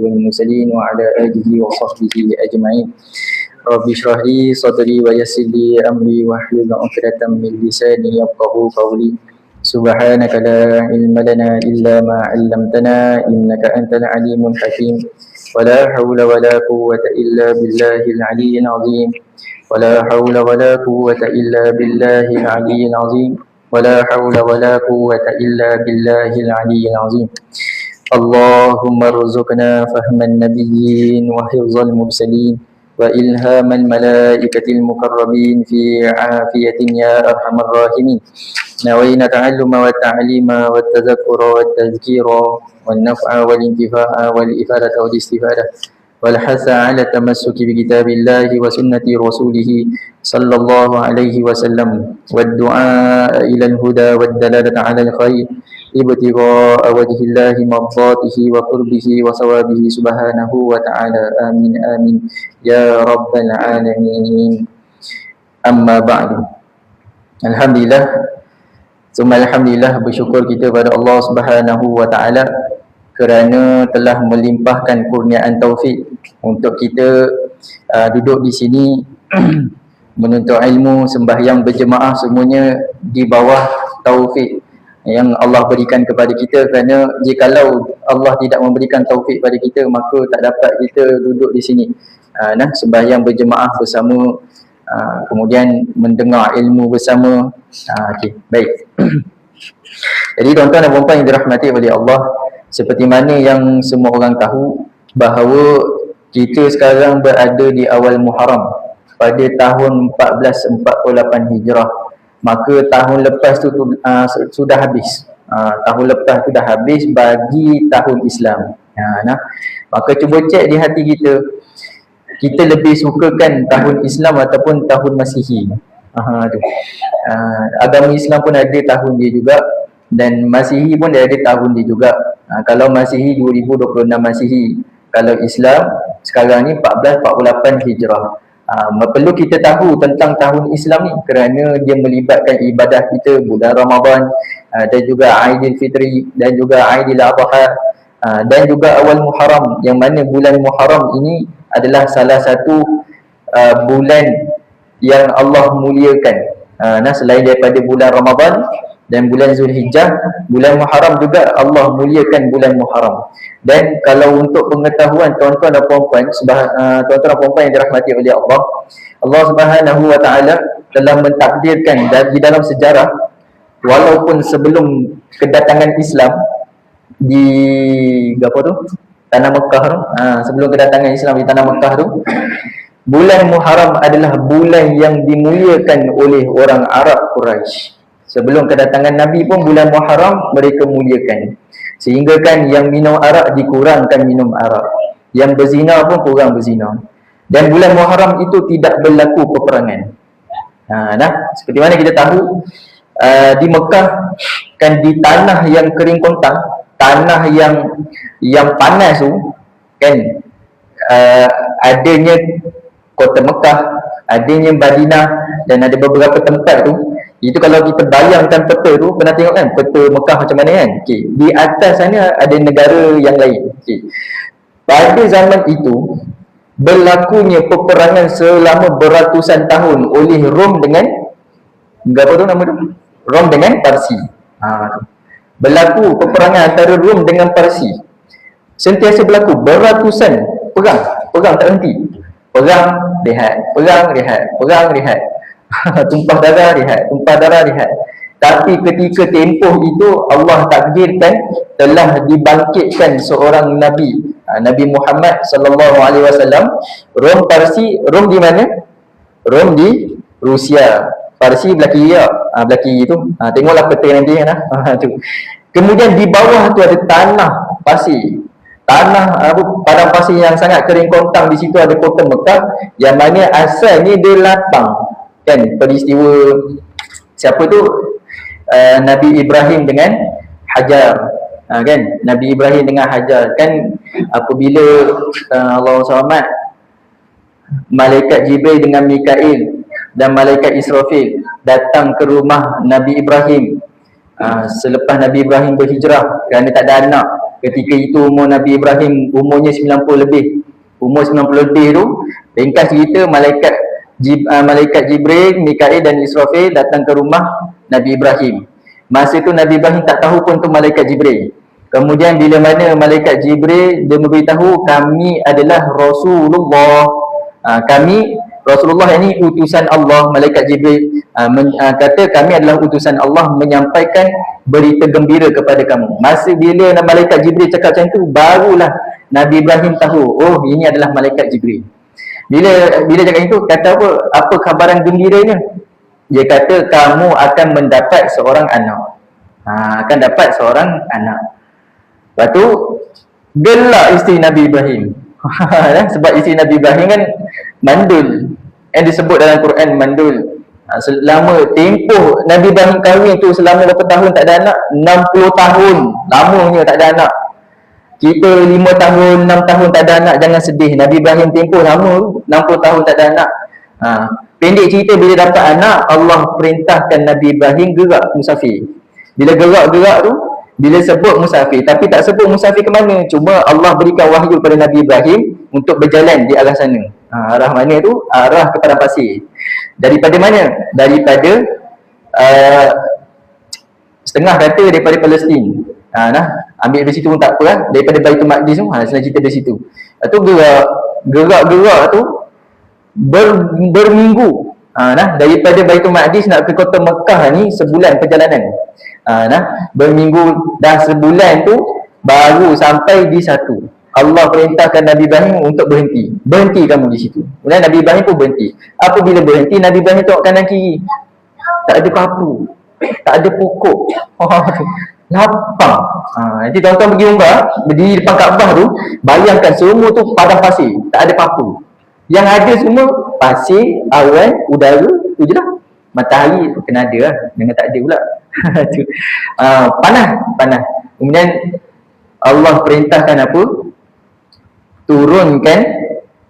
والمرسلين وعلى آله وصحبه أجمعين. رب اشرح لي صدري ويسر لي أمري واحلل عقدة من لساني يفقهوا قولي. سبحانك لا علم لنا إلا ما علمتنا إنك أنت العليم الحكيم. ولا حول ولا قوة إلا بالله العلي العظيم. ولا حول ولا قوة إلا بالله العلي العظيم. ولا حول ولا قوة إلا بالله العلي العظيم. اللهم ارزقنا فهم النبيين وحفظ المرسلين وإلهام الملائكة المقربين في عافية يا أرحم الراحمين. نوينا التعلم والتعليم والتذكر والتذكير والنفع والانتفاع والإفادة والاستفادة والحث على التمسك بكتاب الله وسنة رسوله صلى الله عليه وسلم والدعاء إلى الهدى والدلالة على الخير ابتغاء وجه الله مرضاته وقربه وثوابه سبحانه وتعالى. آمين آمين يا رب العالمين. أما بعد. Alhamdulillah, summa alhamdulillah, bersyukur kita pada Allah Subhanahu wa taala kerana telah melimpahkan kurniaan taufik untuk kita duduk di sini menuntut ilmu, sembahyang berjemaah, semuanya di bawah taufik yang Allah berikan kepada kita. Kerana jikalau Allah tidak memberikan taufik pada kita, maka tak dapat kita duduk di sini sembahyang berjemaah bersama, kemudian mendengar ilmu bersama. Okey, baik. Jadi tuan-tuan dan puan-puan yang dirahmati oleh Allah, seperti mana yang semua orang tahu bahawa kita sekarang berada di awal Muharram pada tahun 1448 Hijrah. Maka tahun lepas tu sudah habis. Tahun lepas tu dah habis bagi tahun Islam. Maka cuba cek di hati kita, kita lebih sukakan tahun Islam ataupun tahun Masihi. Agama Islam pun ada tahun dia juga, dan Masihi pun dia ada tahun dia juga. Kalau Masihi 2026 Masihi, kalau Islam sekarang ni 1448 Hijrah. Perlu kita tahu tentang tahun Islam ni kerana dia melibatkan ibadah kita bulan Ramadan, dan juga Aidilfitri, dan juga Aidil Adha, dan juga awal Muharram, yang mana bulan Muharram ini adalah salah satu bulan yang Allah muliakan. Selain daripada bulan Ramadan dan bulan Zulhijjah, bulan Muharram juga Allah muliakan bulan Muharram. Dan kalau untuk pengetahuan tuan-tuan dan puan-puan, tuan-tuan dan puan-puan yang dirahmati oleh Allah, Allah Subhanahu wa taala telah mentakdirkan di dalam sejarah, walaupun sebelum kedatangan Islam di tanah Mekah tu, sebelum kedatangan Islam di tanah Mekah tu, bulan Muharram adalah bulan yang dimuliakan oleh orang Arab Quraisy. Sebelum kedatangan Nabi pun bulan Muharram mereka muliakan. Sehingga kan yang minum arak dikurangkan minum arak, yang berzina pun kurang berzina. Dan bulan Muharram itu tidak berlaku peperangan. Seperti mana kita tahu, di Mekah kan, di tanah yang kering kontang, tanah yang panas tu kan, adanya kota Mekah, adanya Madinah, dan ada beberapa tempat tu. Itu kalau kita bayangkan peta tu, pernah tengok kan peta Mekah macam mana kan? Di atas sana ada negara yang lain. Pada zaman itu berlakunya peperangan selama beratusan tahun oleh Rom dengan Rom dengan Parsi. Berlaku peperangan antara Rom dengan Parsi. Sentiasa berlaku beratusan perang tak henti. Perang rehat, perang rehat, perang rehat. Tumpah darah rehat. Tapi ketika tempoh itu Allah takdirkan telah dibangkitkan seorang Nabi, Nabi Muhammad sallallahu alaihi wasallam. Rom Parsi, Rom di mana? Rom di Rusia, Parsi belah kiri belah kiri tu. Tengoklah peta nanti kan. Kemudian di bawah tu ada tanah pasir. Padang pasir yang sangat kering kontang. Di situ ada kota Mekah yang mana asalnya dia lapang. Kan peristiwa siapa tu, Nabi Ibrahim dengan Hajar, kan, Nabi Ibrahim dengan Hajar kan, apabila Allah SWT, malaikat Jibril dengan Mikail dan malaikat Israfil datang ke rumah Nabi Ibrahim selepas Nabi Ibrahim berhijrah kerana tak ada anak. Ketika itu umur Nabi Ibrahim umurnya 90 lebih. Umur 90 lebih tu, ringkas cerita, malaikat Jibril, Mikail dan Israfil datang ke rumah Nabi Ibrahim. Masa tu Nabi Ibrahim tak tahu pun tu malaikat Jibril. Kemudian bila mana malaikat Jibril dia memberitahu, kami adalah Rasulullah. Kami Rasulullah ini utusan Allah. Malaikat Jibril kata kami adalah utusan Allah menyampaikan berita gembira kepada kamu. Masa bila malaikat Jibril cakap macam tu, barulah Nabi Ibrahim tahu, oh ini adalah malaikat Jibril. Bila cakap itu, kata apa khabaran gembiranya? Dia kata kamu akan mendapat seorang anak. Akan dapat seorang anak. Lepas tu gelak isteri Nabi Ibrahim. Sebab isteri Nabi Ibrahim kan mandul. Yang disebut dalam Quran mandul. Selama tempoh Nabi Ibrahim kahwin tu selama berapa tahun tak ada anak? 60 tahun. Lamanya tak ada anak. Kita 5 tahun, 6 tahun tak ada anak, jangan sedih. Nabi Ibrahim tempoh lama, 60 tahun tak ada anak. Pendek cerita, bila dapat anak, Allah perintahkan Nabi Ibrahim gerak musafir. Bila gerak-gerak tu, bila sebut musafir, tapi tak sebut musafir ke mana. Cuma Allah berikan wahyu kepada Nabi Ibrahim untuk berjalan di arah sana. Arah mana tu? Arah ke padang pasir. Daripada mana? Daripada setengah kata daripada Palestin. Ambil dari situ pun tak apa lah. Daripada Baitul Maqdis tu, senang cerita dari situ. Lepas tu gerak tu berminggu. Daripada Baitul Maqdis nak ke kota Mekah ni sebulan perjalanan. Berminggu dah sebulan tu baru sampai di satu. Allah perintahkan Nabi Ibrahim untuk berhenti. Berhenti kamu di situ. Kemudian Nabi Ibrahim pun berhenti. Apabila berhenti, Nabi Ibrahim tengok kanan kiri. Tak ada papu. Tak ada pokok. Lapang. Nanti tuan-tuan pergi umrah, berdiri depan Kaabah tu, bayangkan semua tu padang pasir, tak ada papu. Yang ada semua pasir, awan, udara, tu je lah. Matahari kena ada lah, jangan tak ada pula. Panas. Kemudian Allah perintahkan apa? Turunkan,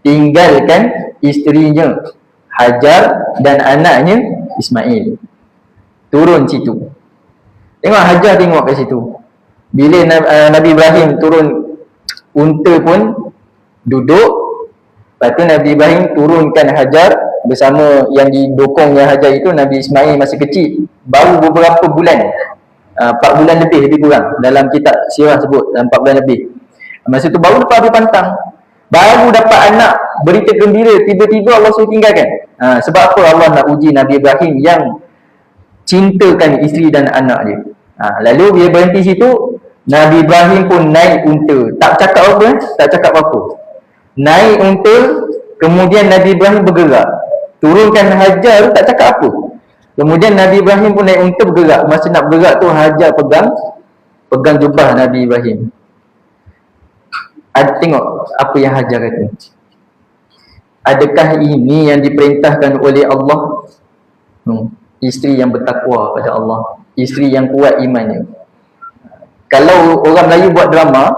tinggalkan isterinya Hajar dan anaknya Ismail. Turun situ. Tengok Hajar tengok kat situ. Bila Nabi Ibrahim turun, unta pun duduk. Lepas tu Nabi Ibrahim turunkan Hajar bersama yang didokongnya Hajar itu Nabi Ismail masih kecil. Baru beberapa bulan. 4 bulan lebih kurang. Dalam kitab sirah sebut 4 bulan lebih. Masa tu baru lepas habis pantang. Baru dapat anak, berita gembira, tiba-tiba Allah suruh tinggalkan. Sebab apa Allah nak uji Nabi Ibrahim yang cintakan isteri dan anak dia. Lalu bila berhenti situ, Nabi Ibrahim pun naik unta. Tak cakap apa. Naik unta, kemudian Nabi Ibrahim bergerak. Turunkan Hajar, tak cakap apa. Kemudian Nabi Ibrahim pun naik unta bergerak. Masa nak bergerak tu Hajar pegang jubah Nabi Ibrahim. Tengok apa yang Hajar kata. Adakah ini yang diperintahkan oleh Allah? Isteri yang bertakwa pada Allah, isteri yang kuat imannya. Kalau orang Melayu buat drama,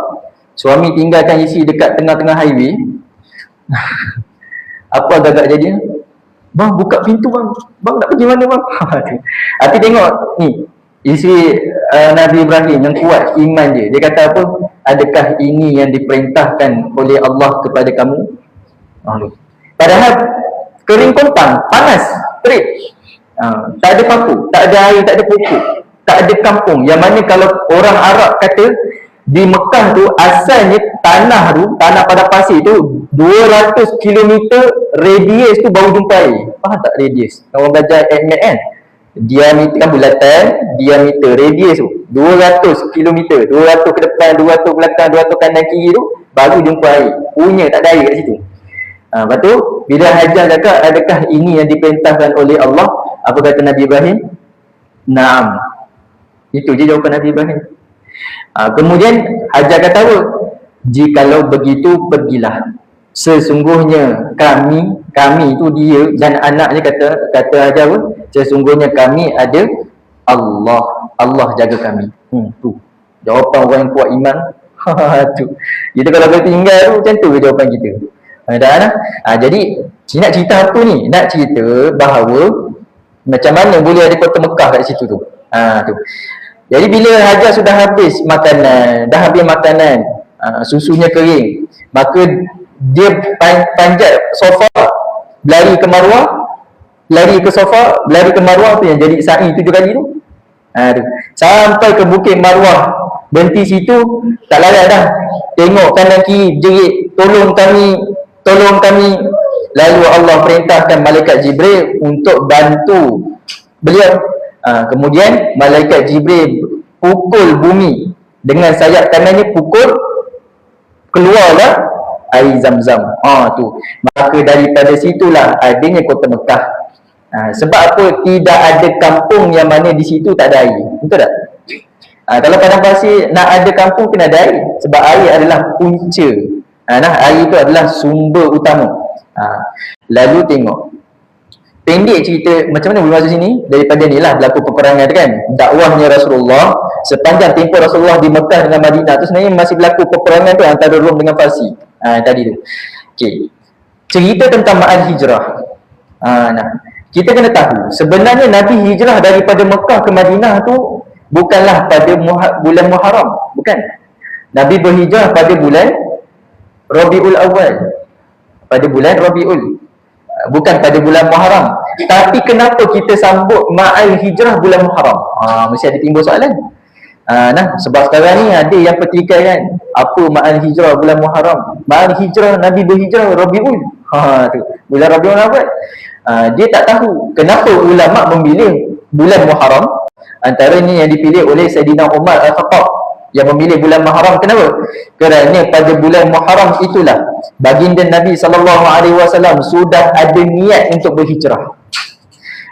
suami tinggalkan isteri dekat tengah-tengah highway, apa agak-agak jadi? Bang, buka pintu bang. Bang nak pergi mana bang? Tapi tengok ni, isteri Nabi Ibrahim yang kuat iman dia. Dia kata apa? Adakah ini yang diperintahkan oleh Allah kepada kamu? Padahal kering kontang, panas, terik. Tak ada papu, tak ada air, tak ada pokok, tak ada kampung. Yang mana kalau orang Arab kata di Mekah tu asalnya tanah pada pasir tu 200 km radius tu baru jumpa air. Faham tak radius? Orang belajar Ahmed kan? Diameter kan bulatan, diameter radius tu 200 km, 200 ke depan, 200 ke belakang, 200 kanan kiri tu baru jumpa air. Punya tak ada air kat situ. Lepas tu bila Hajar cakap adakah ini yang diperintahkan oleh Allah, apa kata Nabi Ibrahim? Naam. Itu je jawapan Nabi Ibrahim. Kemudian Hajar kata apa? Jikalau begitu pergilah. Sesungguhnya kami itu dia dan anaknya, kata Hajar apa? Sesungguhnya kami ada Allah jaga kami. Tu jawapan orang yang kuat iman. Tu. Kita kalau tinggal tu macam tu jawapan kita. Jadi nak cerita apa ni? Nak cerita bahawa macam mana boleh ada kota Mekah kat situ tu. Tu. Jadi bila Hajar sudah habis makanan, susunya kering, maka dia panjat sofa, berlari ke Marwah tu yang jadi sa'i 7 kali tu. Sampai ke Bukit Marwah, berhenti situ, tak larat dah. Tengok kanan kiri, jerit, tolong kami. Lalu Allah perintahkan malaikat Jibril untuk bantu beliau. Kemudian malaikat Jibril pukul bumi dengan sayap kanannya, pukul, keluarlah air Zam-Zam. Tu. Maka daripada situlah adanya kota Mekah. Sebab apa? Tidak ada kampung yang mana di situ tak ada air. Betul tak? Kalau padang pasir nak ada kampung kena ada air. Sebab air adalah punca. Air itu adalah sumber utama. Lalu tengok, pendek cerita macam mana boleh masuk sini. Daripada ni lah berlaku peperangan kan, dakwahnya Rasulullah. Sepanjang tempoh Rasulullah di Mekah dengan Madinah tu sebenarnya masih berlaku peperangan tu antara Rom dengan Parsi. Tadi tu. Okay. Cerita tentang Ma'al Hijrah. Kita kena tahu sebenarnya Nabi hijrah daripada Mekah ke Madinah tu bukanlah pada bulan Muharram. Bukan. Nabi berhijrah pada bulan Rabiul Awal. Bukan pada bulan Muharram. Tapi kenapa kita sambut Ma'al Hijrah bulan Muharram? Mesti ada timbul soalan. Sebab sekarang ni ada yang pertikaian apa Ma'al Hijrah bulan Muharram. Ma'al Hijrah Nabi berhijrah Rabiul. Tu. Bulan Rabiul Awal. Dia tak tahu kenapa ulama memilih bulan Muharram. Antaranya yang dipilih oleh Sayyidina Umar Al-Khattab yang memilih bulan Muharram. Kenapa? Kerana pada bulan Muharram itulah baginda Nabi SAW sudah ada niat untuk berhijrah.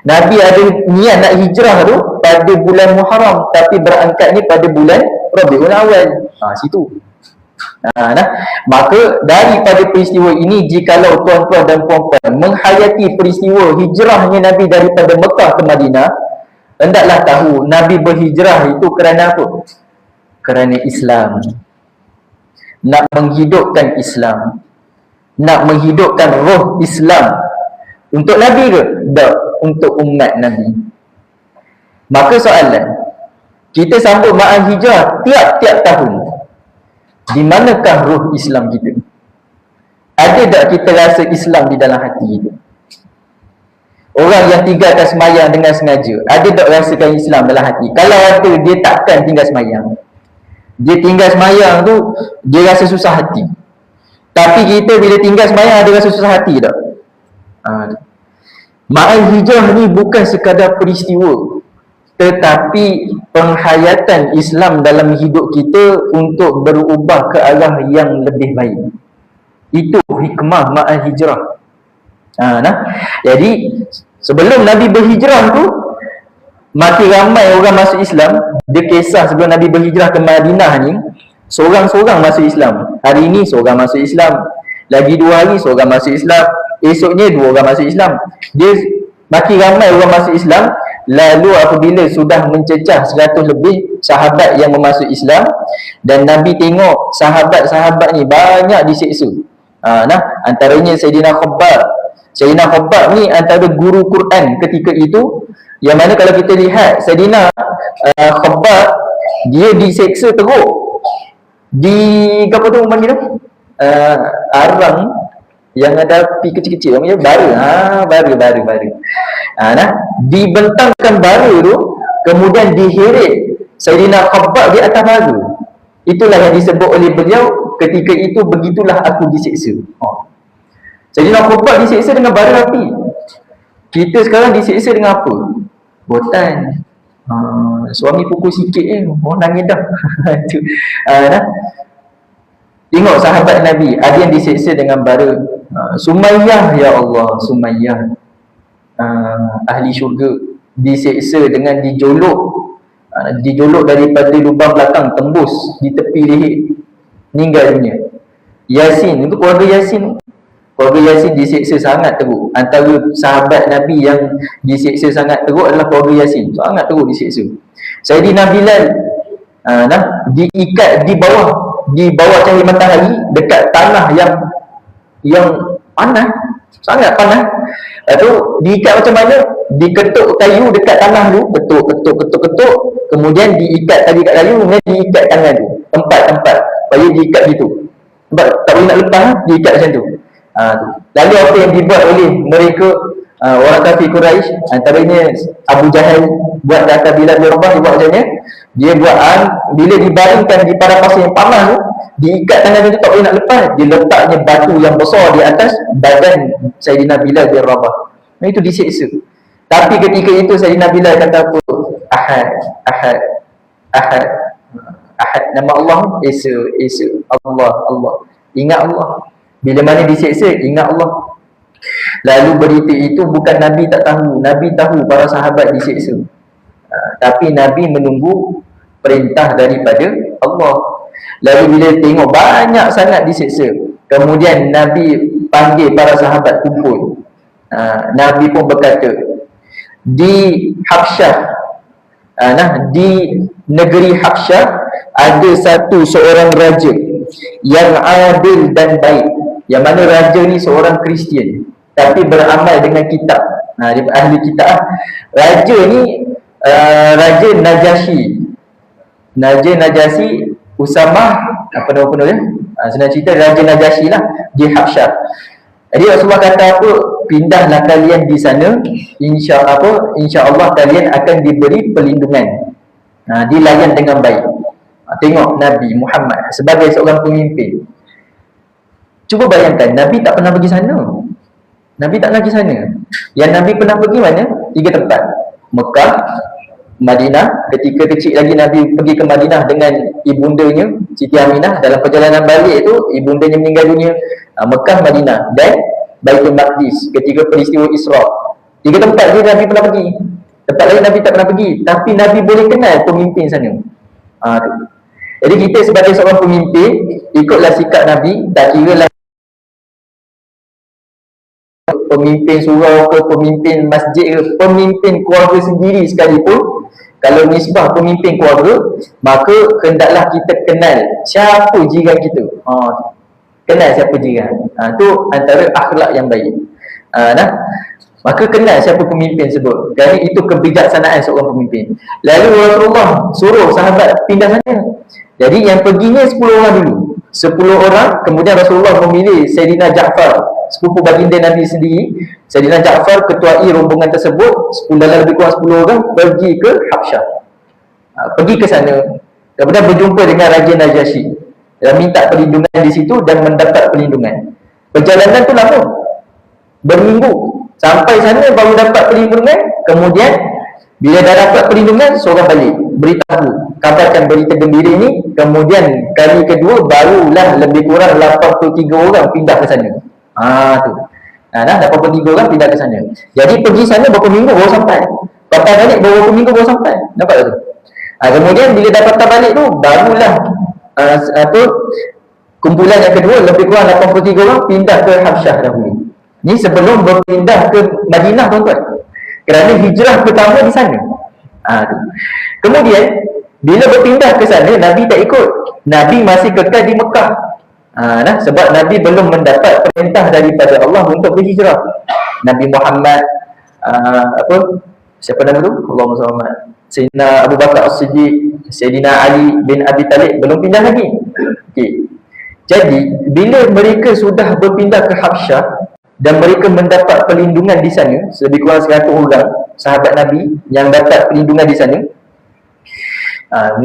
Nabi ada niat nak hijrah tu pada bulan Muharram, tapi berangkatnya pada bulan Rabiul Awal. Situ. Maka daripada peristiwa ini, jikalau tuan-tuan dan puan-puan menghayati peristiwa hijrahnya Nabi daripada Mekah ke Madinah, hendaklah tahu Nabi berhijrah itu kerana apa? Kerana Islam. Nak menghidupkan Islam, nak menghidupkan roh Islam. Untuk Nabi ke? Tak, untuk umat Nabi. Maka soalan, kita sambut Ma'al Hijrah tiap-tiap tahun. Di manakah roh Islam kita? Ada tak kita rasa Islam di dalam hati kita? Orang yang tinggalkan semayang dengan sengaja, ada tak rasakan Islam dalam hati? Kalau ada, dia takkan tinggal semayang. Dia tinggal semayang tu, dia rasa susah hati. Tapi kita bila tinggal semayang, ada rasa susah hati tak? Ma'al Hijrah ni bukan sekadar peristiwa, tetapi penghayatan Islam dalam hidup kita untuk berubah ke arah yang lebih baik. Itu hikmah Ma'al Hijrah. Jadi sebelum Nabi berhijrah tu, makin ramai orang masuk Islam. Dia kisah sebelum Nabi berhijrah ke Madinah ni, seorang-seorang masuk Islam. Hari ni seorang masuk Islam, lagi 2 hari seorang masuk Islam, esoknya 2 orang masuk Islam. Dia makin ramai orang masuk Islam. Lalu apabila sudah mencecah 100 lebih sahabat yang memasuk Islam, dan Nabi tengok sahabat-sahabat ni banyak diseksa. Antaranya Sayyidina Khabbab. Sayyidina Khabbab ni antara guru Quran ketika itu, yang mana kalau kita lihat Sayyidina Khabbab, dia diseksa teruk di apa tu panggil tu? Arang yang ada api kecil-kecil, namanya bara. Dibentangkan bara tu, kemudian diheret Sayyidina Khabbab di atas bara. Itulah yang disebut oleh beliau ketika itu, begitulah aku diseksa. Sayyidina Khabbab diseksa dengan bara api. Kita sekarang diseksa dengan apa? Botan. Suami pukul sikit nangis dah. Tengok sahabat Nabi, ada yang diseksa dengan bara. Sumayyah, ya Allah, Sumayyah, ahli syurga, diseksa dengan dijolok daripada lubang belakang, tembus di tepi leher, meninggal dunia. Yasin, itu keluarga Yasin. Keluarga Yasin diseksa sangat teruk. Antara sahabat Nabi yang diseksa sangat teruk adalah keluarga Yasin. Sangat teruk diseksa. Sayyidina Bilal diikat di bawah cahaya matahari dekat tanah yang panas. Sangat panas. Lepas tu diikat macam mana? Diketuk kayu dekat tanah tu, ketuk, kemudian diikat tali kat kayu, kemudian diikat tangan tu, tempat-tempat, supaya diikat gitu. Sebab tak boleh nak lepas, diikat macam tu. Tu. Lalu apa yang dibuat oleh mereka, orang kafir Quraisy, antaranya Abu Jahal buat kata Bilal bin Rabah, dia buat macam ni. Dia buat bila dibaringkan di padang pasir yang panas tu, diikat tangan dia tu tak boleh nak lepas, dia letaknya batu yang besar di atas badan Sayyidina Bilal bin Rabah. Itu disiksa. Tapi ketika itu Sayyidina Bilal kata apa? Ahad, Ahad, Ahad, Ahad, nama Allah, Esa, Esa, Allah, Allah. Ingat Allah. Bila mana disiksa, ingat Allah. Lalu berita itu bukan Nabi tak tahu, Nabi tahu para sahabat disiksa. Tapi Nabi menunggu perintah daripada Allah. Lalu bila tengok banyak sangat disiksa, kemudian Nabi panggil para sahabat kumpul. Nabi pun berkata, di Habsyah, di negeri Habsyah ada seorang raja yang adil dan baik, yang mana raja ni seorang Kristian tapi beramal dengan kitab, dia ahli kitab. Raja ni Raja Najasyi Usamah, apa nama dia? Senang cerita Raja Najasyi lah di Habsyah. Jadi Rasulullah kata apa? Pindahlah kalian di sana, insya Allah kalian akan diberi perlindungan, dilayan dengan baik. Tengok Nabi Muhammad sebagai seorang pemimpin. Cuba bayangkan, Nabi tak pernah pergi sana. Nabi tak pernah pergi sana. Yang Nabi pernah pergi mana? 3 tempat. Mekah, Madinah. Ketika kecil lagi Nabi pergi ke Madinah dengan ibundanya Siti Aminah. Dalam perjalanan balik itu ibundanya meninggal dunia. Mekah, Madinah dan Baitul Maqdis ketika peristiwa Isra. 3 tempat je Nabi pernah pergi. Tempat lain Nabi tak pernah pergi. Tapi Nabi boleh kenal pemimpin sana. Jadi kita sebagai seorang pemimpin, ikutlah sikap Nabi. Tak kira lah pemimpin surau ke, pemimpin masjid ke, pemimpin keluarga sendiri sekalipun, kalau nisbah pemimpin keluarga, maka hendaklah kita kenal siapa jiran kita. Kenal siapa jiran. Itu antara akhlak yang baik. Maka kenal siapa pemimpin sebut. Kerana itu kebijaksanaan seorang pemimpin. Lalu Rasulullah suruh sahabat pindah sana. Jadi yang perginya 10 orang dulu. 10 orang, kemudian Rasulullah memilih Sayyidina Ja'far, sepupu baginda Nabi sendiri. Sayyidina Ja'far ketuai rombongan tersebut, dalam lebih kurang 10 orang pergi ke Habsyah. Pergi ke sana, kemudian berjumpa dengan Raja Najasyi dan minta perlindungan di situ dan mendapat perlindungan. Perjalanan tu lama, berminggu, sampai sana baru dapat perlindungan. Kemudian bila dah dapat perlindungan, seorang balik beritahu, kabarkan berita gembira ini. Kemudian kali kedua barulah lebih kurang 83 orang pindah ke sana. Tu. 83 orang pindah ke sana. Jadi pergi sana berapa minggu baru sampai. Patah balik berapa minggu baru sampai. Nampak tak tu? Kemudian bila dah patah balik tu, barulah kumpulan yang kedua lebih kurang 83 orang pindah ke Habsyah dahulu. Ni sebelum berpindah ke Madinah, tuan-tuan. Kerana hijrah pertama di sana. Kemudian bila berpindah ke sana, Nabi tak ikut. Nabi masih kekal di Mekah. Sebab Nabi belum mendapat perintah daripada Allah untuk berhijrah. Nabi Muhammad siapa nama tu? Allahumma salli alaihi wasallam. Sayyidina Abu Bakar As-Siddiq, Sayyidina Ali bin Abi Talib belum pindah lagi. Jadi bila mereka sudah berpindah ke Habsyah dan mereka mendapat perlindungan di sana, lebih kurang 100 orang sahabat Nabi yang dapat perlindungan di sana.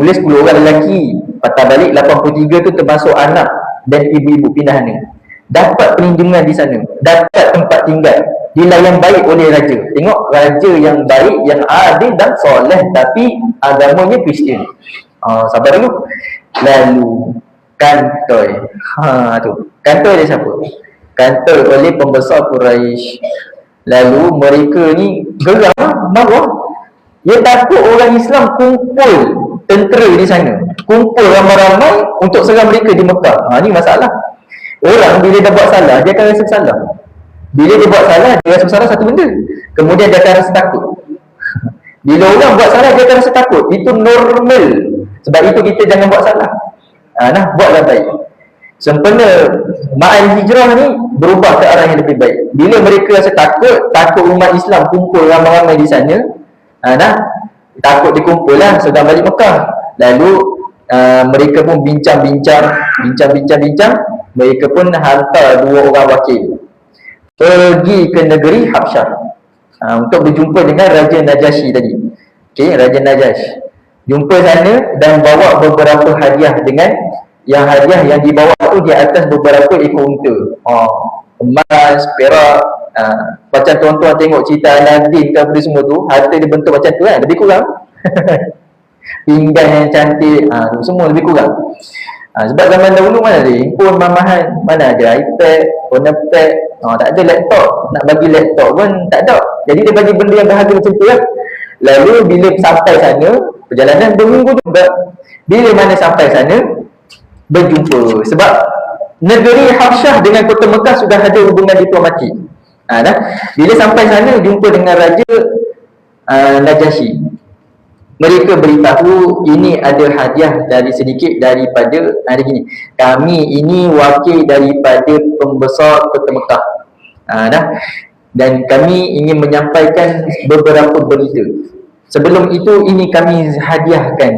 Mula 10 orang lelaki, patah balik 83 tu termasuk anak dan ibu-ibu pindah sana. Dapat perlindungan di sana, dapat tempat tinggal, dilayan baik oleh raja. Tengok, raja yang baik, yang adil dan soleh, tapi agamanya Kristian. Sabar dulu. Lalu kantoi. Tu. Kantoi dia siapa? Kantoi oleh pembesar Quraisy. Lalu mereka ni geram, marah. Dia takut orang Islam kumpul tentera di sana, kumpul ramai-ramai untuk serang mereka di Mekah. Ni masalah. Orang bila dah buat salah, dia akan rasa salah. Bila dia buat salah, dia rasa salah satu benda, kemudian dia akan rasa takut. Bila orang buat salah, dia akan rasa takut. Itu normal. Sebab itu kita jangan buat salah. Buatlah baik. Sempena ma'al hijrah ni berubah ke arah yang lebih baik. Bila mereka rasa takut umat Islam kumpul ramai-ramai di sana, takut dikumpul lah sedang balik Mekah. Lalu mereka pun bincang, mereka pun hantar 2 orang wakil pergi ke negeri Habsyah untuk berjumpa dengan Raja Najasyi tadi. Okey, Raja Najasyi jumpa sana dan bawa beberapa hadiah, dengan yang hadiah yang dibawa tu di atas beberapa ekor unta. Emas, perak, macam tuan-tuan tengok cerita Aladdin ke apa semua tu, harta dia bentuk macam tu kan, lebih kurang. Pinggan yang cantik, semua lebih kurang. Sebab zaman dahulu mana ada handphone mamahan, mana ada iPad, phone pad, tak ada laptop. Nak bagi laptop pun tak ada. Jadi dia bagi benda yang berharga macam tu lah. Lalu bila sampai sana, perjalanan berminggu juga. Bila mana sampai sana, berjumpa. Sebab negeri Habsyah dengan kota Mekah sudah ada hubungan diplomatik. Bila sampai sana, jumpa dengan Raja Najasyi. Mereka beritahu ini ada hadiah dari sedikit daripada gini, kami ini wakil daripada pembesar kota Mekah, dan kami ingin menyampaikan beberapa berita. Sebelum itu ini kami hadiahkan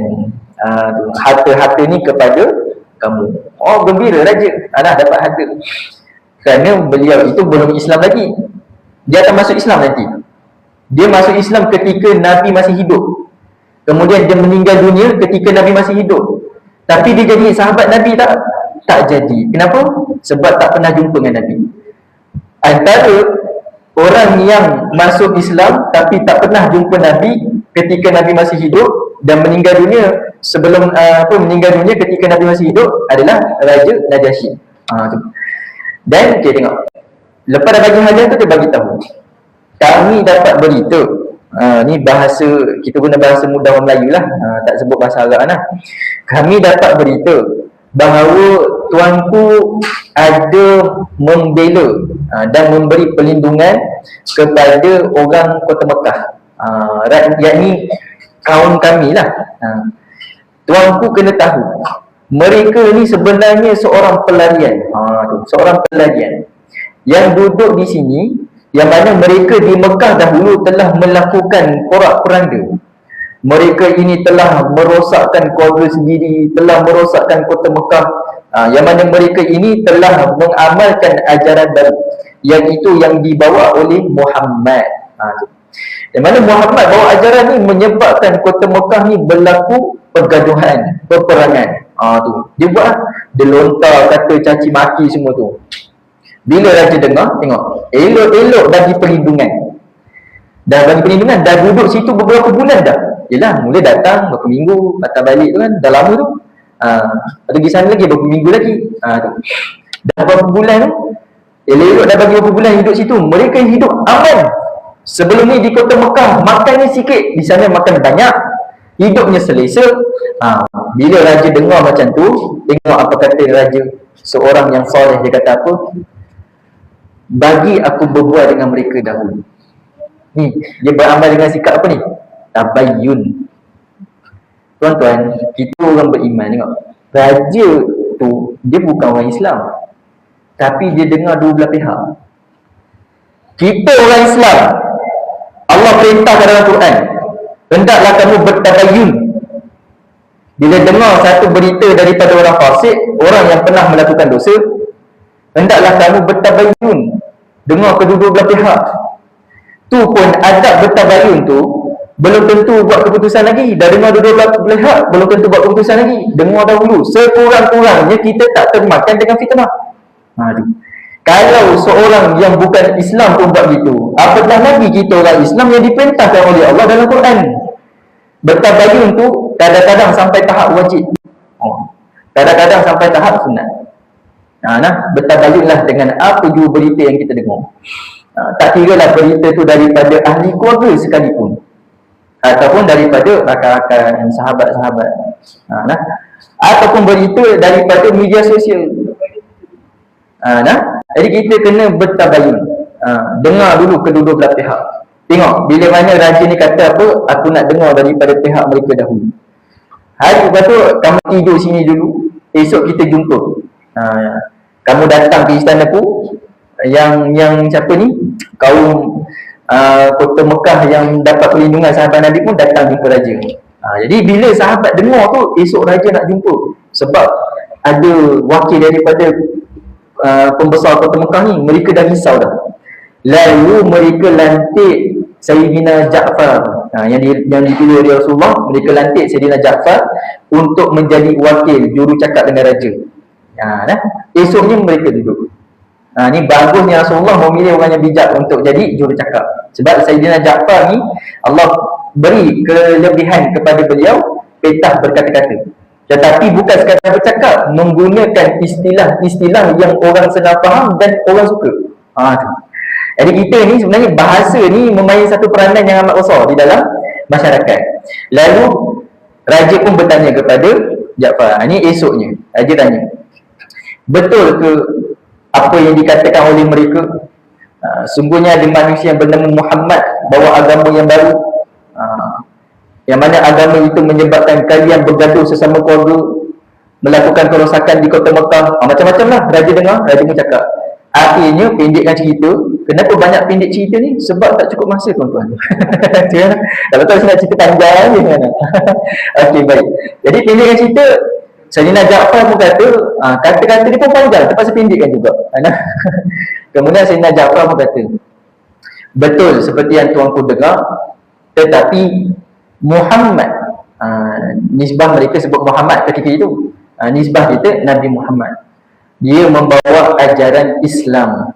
harta-harta ni kepada kamu. Gembira raja, dapat harta. Kerana beliau itu belum Islam lagi. Dia akan masuk Islam nanti. Dia masuk Islam ketika Nabi masih hidup. Kemudian dia meninggal dunia ketika Nabi masih hidup. Tapi dia jadi sahabat Nabi tak? Tak jadi. Kenapa? Sebab tak pernah jumpa dengan Nabi. Antara orang yang masuk Islam tapi tak pernah jumpa Nabi ketika Nabi masih hidup dan meninggal dunia sebelum meninggal dunia ketika Nabi masih hidup adalah Raja Najasyi. Dan okay, tengok. Lepas dah bagi hadiah tu, dia bagi tahu. Kami dapat berita. Ni bahasa, kita guna bahasa mudah orang Melayu lah, tak sebut bahasa Arab lah. Kami dapat berita bahawa tuanku ada membela dan memberi perlindungan kepada orang kota Mekah, yakni kaum kami lah. Tuanku kena tahu mereka ni sebenarnya seorang pelarian, seorang pelarian yang duduk di sini, yang mana mereka di Mekah dahulu telah melakukan porak-poranda. Mereka ini telah merosakkan keluarga sendiri, telah merosakkan kota Mekah, yang mana mereka ini telah mengamalkan ajaran baru, yang itu yang dibawa oleh Muhammad. Yang mana Muhammad bawa ajaran ni menyebabkan kota Mekah ni berlaku pergaduhan, peperangan. Dia buat, dia lontar, kata caci maki semua tu. Bila raja dengar, tengok, elok-elok bagi perlindungan. Dah bagi perlindungan, dah duduk situ beberapa bulan dah. Yelah, mula datang berapa minggu, patah balik tu kan, dah lama tu. Pergi sana lagi, berapa minggu lagi. Dah berapa bulan tu, elok-elok dah bagi berapa bulan hidup situ. Mereka hidup aman. Sebelum ni di kota Mekah, makannya sikit, di sana makan banyak, hidupnya selesa. Bila raja dengar macam tu, tengok apa kata raja, seorang yang soleh, dia kata apa? Bagi aku berbual dengan mereka dahulu. Ni, dia beramal dengan sikap apa ni? Tabayyun. Tuan-tuan, kita orang beriman, tengok. Raja tu, dia bukan orang Islam, tapi dia dengar dua belah pihak. Kita orang Islam, Allah perintahkan dalam Quran, hendaklah kamu bertabayyun. Bila dengar satu berita daripada orang fasik, orang yang pernah melakukan dosa, hendaklah kamu bertabayyun, dengar kedua-dua belah pihak. Tu pun adab bertabayyun tu belum tentu buat keputusan lagi. Dah dengar dua-dua belah pihak, belum tentu buat keputusan lagi. Dengar dahulu, sekurang-kurangnya kita tak termakan dengan fitnah. Kalau seorang yang bukan Islam pun buat gitu, apatah lagi kita orang Islam yang diperintahkan oleh Allah dalam Quran. Bertabayyun tu kadang-kadang sampai tahap wajib, kadang-kadang sampai tahap sunat. Bertabayyunlah dengan apa jua berita yang kita dengar. Tak kira lah berita tu daripada ahli keluarga sekalipun, ataupun daripada rakan-rakan, sahabat-sahabat, ataupun berita daripada media sosial. Jadi kita kena bertabayyun, dengar dulu kedua-dua belah pihak. Tengok, bila mana raja ni kata apa, aku nak dengar daripada pihak mereka dahulu. Hari lepas tu, kamu tidur sini dulu, esok kita jumpa. Kamu datang ke istanaku, yang siapa ni, kaum kota Mekah yang dapat perlindungan sahabat Nabi pun datang jumpa raja. Jadi bila sahabat dengar tu, esok raja nak jumpa, sebab ada wakil daripada pembesar kota Mekah ni, mereka dah risau dah. Lalu mereka lantik Sayyidina Ja'far, yang dipilih oleh Rasulullah. Mereka lantik Sayyidina Ja'far untuk menjadi wakil juru cakap dengan raja. Esoknya mereka duduk. Ni bagusnya Rasulullah memilih orang yang bijak untuk jadi juru cakap. Sebab Sayyidina Ja'far ni Allah beri kelebihan kepada beliau petah berkata-kata. Tetapi bukan sekadar bercakap, menggunakan istilah-istilah yang orang senang faham dan orang suka. Jadi kita ni sebenarnya bahasa ni memainkan satu peranan yang amat besar di dalam masyarakat. Lalu raja pun bertanya kepada Ja'far. Ini esoknya raja tanya, betul ke apa yang dikatakan oleh mereka? Sungguhnya ada manusia yang bernama Muhammad bawa agama yang baru, yang mana agama itu menyebabkan kalian bergaduh sesama keluarga, melakukan kerosakan di kota Mekah. Macam-macam lah raja dengar. Raja pun cakap, akhirnya pendekkan cerita. Kenapa banyak pendek cerita ni? Sebab tak cukup masa, tuan-tuan. Kalau tak saya nak cerita panjang je. Okey, baik. Jadi pendekkan cerita, Sayyidina Ja'far pun kata, kata-kata dia pun panjang, terpaksa pendekkan juga. Kemudian Sayyidina Ja'far pun kata, betul seperti yang tuanku dengar, tetapi Muhammad, nisbah mereka sebut Muhammad ketika itu, nisbah kita Nabi Muhammad, dia membawa ajaran Islam,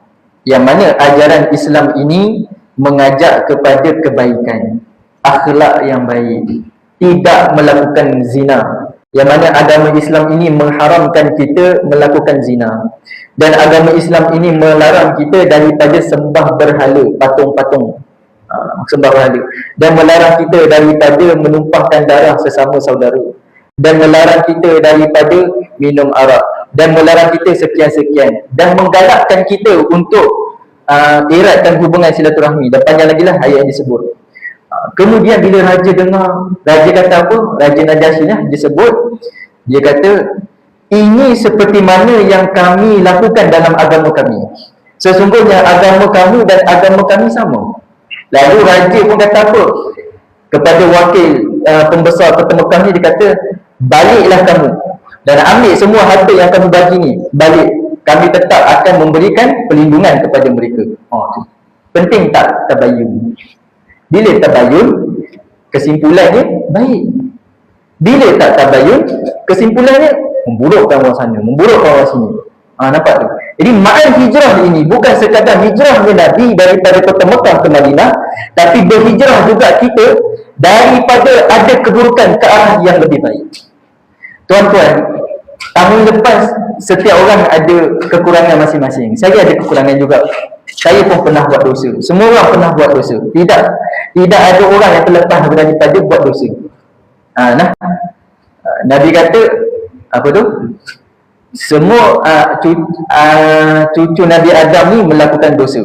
yang mana ajaran Islam ini mengajak kepada kebaikan, akhlak yang baik, tidak melakukan zina, yang mana agama Islam ini mengharamkan kita melakukan zina, dan agama Islam ini melarang kita daripada sembah berhala, patung-patung, sembah berhala, dan melarang kita daripada menumpahkan darah sesama saudara, dan melarang kita daripada minum arak, dan melarang kita sekian-sekian, dan menggalakkan kita untuk eratkan hubungan silaturahmi, dan panjang lagi lah ayat yang disebut. Kemudian bila raja dengar, raja kata apa? Raja Najasyi lah disebut, dia kata, ini seperti mana yang kami lakukan dalam agama kami. Sesungguhnya agama kamu dan agama kami sama. Lalu raja pun kata apa? Kepada wakil pembesar kota Mekah ni, dia kata, baliklah kamu dan ambil semua harta yang kamu bagi ni, balik. Kami tetap akan memberikan perlindungan kepada mereka. Penting tak tabayun? Bila tabayun, kesimpulannya baik. Bila tak tabayun, kesimpulannya memburukkan orang sana, memburukkan orang sini. Nampak tu? Jadi makna hijrah ini bukan sekadar hijrahnya Nabi daripada kota Mekah ke Madinah, tapi berhijrah juga kita daripada ada keburukan ke arah yang lebih baik. Tuan-tuan, tahun lepas setiap orang ada kekurangan masing-masing. Saya ada kekurangan juga. Saya pun pernah buat dosa. Semua orang pernah buat dosa. Tidak ada orang yang terlepas daripada buat dosa. Nabi kata apa tu? Semua cucu Nabi Adam ni melakukan dosa.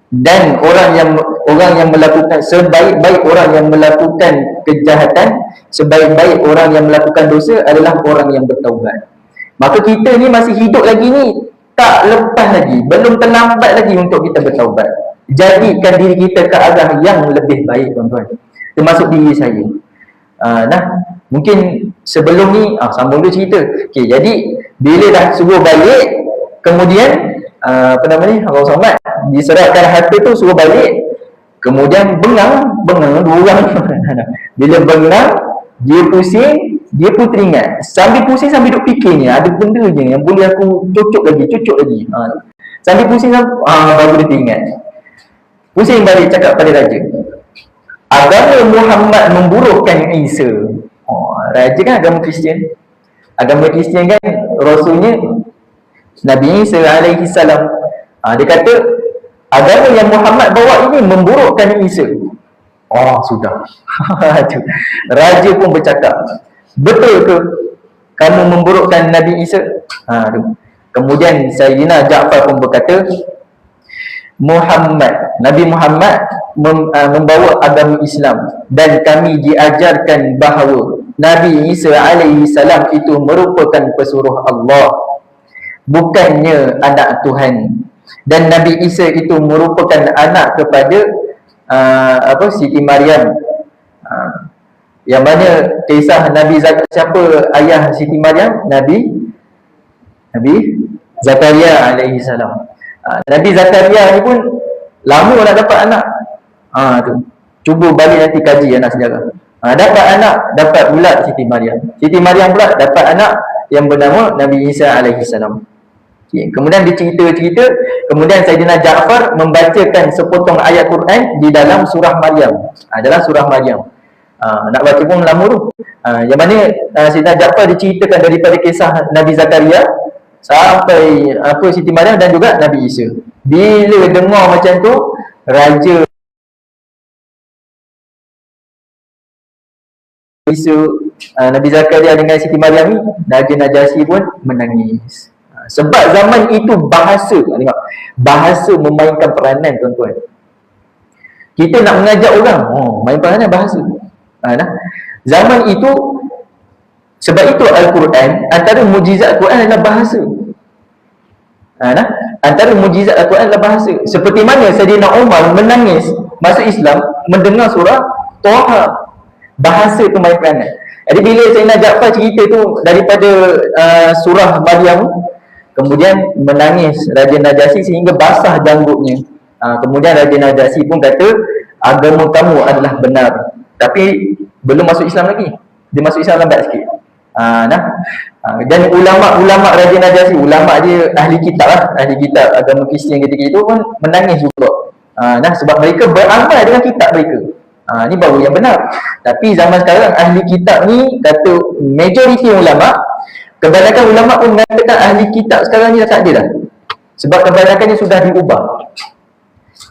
Dan orang yang melakukan, sebaik-baik orang yang melakukan kejahatan, sebaik-baik orang yang melakukan dosa adalah orang yang bertaubat. Maka kita ni masih hidup lagi ni, tak lepas lagi, belum terlambat lagi untuk kita bertaubat. Jadikan diri kita ke arah yang lebih baik, tuan-tuan, termasuk diri saya. Mungkin sebelum ni sambung dulu cerita. Okey, jadi bila dah suruh balik, kemudian Abang Somad diserahkan harta tu, suruh balik. Kemudian bengang dua orang. Bila bengang, dia pusing, dia pun teringat. Sambil pusing, sambil duk fikir ni, ada benda je yang boleh aku cucuk lagi. Sambil pusing, baru dia teringat. Pusing balik, cakap pada raja, agama Muhammad memburuhkan Isa. Raja kan agama Kristian. Agama Kristian kan Rasulnya Nabi Isa alaihi salam. Dia kata agama yang Muhammad bawa ini memburukkan Isa. Sudah. Raja pun bercakap, betul ke kamu memburukkan Nabi Isa? Kemudian Sayyidina Ja'far pun berkata, Nabi Muhammad membawa agama Islam, dan kami diajarkan bahawa Nabi Isa alaihi salam itu merupakan pesuruh Allah. bukannya anak Tuhan. Dan Nabi Isa itu merupakan anak kepada Siti Maryam. Yang mana kisah Nabi siapa ayah Siti Maryam? Nabi Zakaria alaihi salam. Nabi Zakaria ni pun lama nak dapat anak. Tu. Cuba balik nanti kaji anak sejarah. Dapat anak, dapat pula Siti Maryam. Siti Maryam pula dapat anak yang bernama Nabi Isa alaihi salam. Okay. Kemudian dicerita-cerita, kemudian Sayyidina Ja'far membacakan sepotong ayat Quran di dalam surah Maryam. Dalam surah Maryam. Nak baca pun lama tu. Yang mana Sayyidina Ja'far diceritakan daripada kisah Nabi Zakaria sampai Siti Maryam dan juga Nabi Isa. Bila dengar macam tu, Raja Isa, Nabi Zakaria dengan Siti Maryam ni, Raja Najasyi pun menangis. Sebab zaman itu bahasa memainkan peranan, tuan-tuan. Kita nak mengajak orang, main peranan bahasa. Zaman itu, sebab itu Al-Quran, antara mujizat Al-Quran adalah bahasa. Antara mujizat Al-Quran adalah bahasa. Seperti mana Sayyidina Umar menangis masuk Islam mendengar surah Taha. Bahasa tu main peranan. Jadi bila Sayyidina Ja'far cerita tu daripada surah Maryam, kemudian menangis Raja Najasyi sehingga basah janggutnya. Kemudian Raja Najasyi pun kata, agama kamu adalah benar. Tapi belum masuk Islam lagi. Dia masuk Islam lambat sikit. Dan ulama' Raja Najasyi, ulama' dia ahli kitab lah, ahli kitab agama Kristian ketika itu pun menangis juga. Sebab mereka beramal dengan kitab mereka. Ni baru yang benar. Tapi zaman sekarang ahli kitab ni, kata majoriti ulama', kebanyakan ulama' pun mengatakan ahli kitab sekarang ni dah tak ada dah. Sebab kebanyakannya sudah diubah.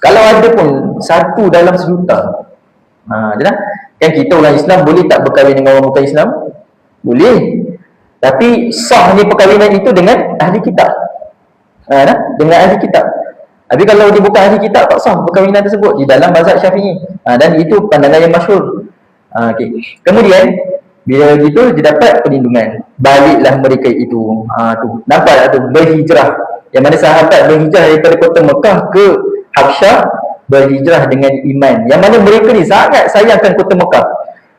Kalau ada pun satu dalam sejuta. Kan kita orang Islam boleh tak berkahwin dengan orang bukan Islam? Boleh. Tapi sahnya perkahwinan itu dengan ahli kitab. Dengan ahli kitab. Tapi kalau dia bukan ahli kitab, tak sah perkahwinan tersebut di dalam mazhab Syafi'i. Dan itu pandangan yang masyhur. Okay. Kemudian bila gitu dia dapat perlindungan. Baliklah mereka itu. Tu. Nampak tak tu? Berhijrah. Yang mana sahabat berhijrah daripada kota Mekah ke Habsyah, berhijrah dengan iman. Yang mana mereka ni sangat sayangkan kota Mekah.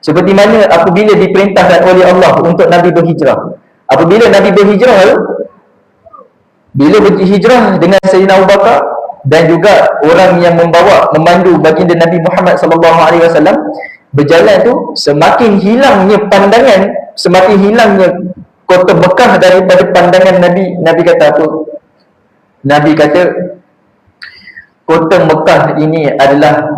Seperti mana apabila diperintahkan oleh Allah untuk Nabi berhijrah. Apabila Nabi berhijrah, bila berhijrah dengan Sayyidina Abu Bakar dan juga orang yang memandu baginda Nabi Muhammad sallallahu alaihi wasallam, berjalan tu semakin hilangnya pandangan, semakin hilangnya kota Mekah daripada pandangan Nabi. Nabi kata apa? Nabi kata kota Mekah ini adalah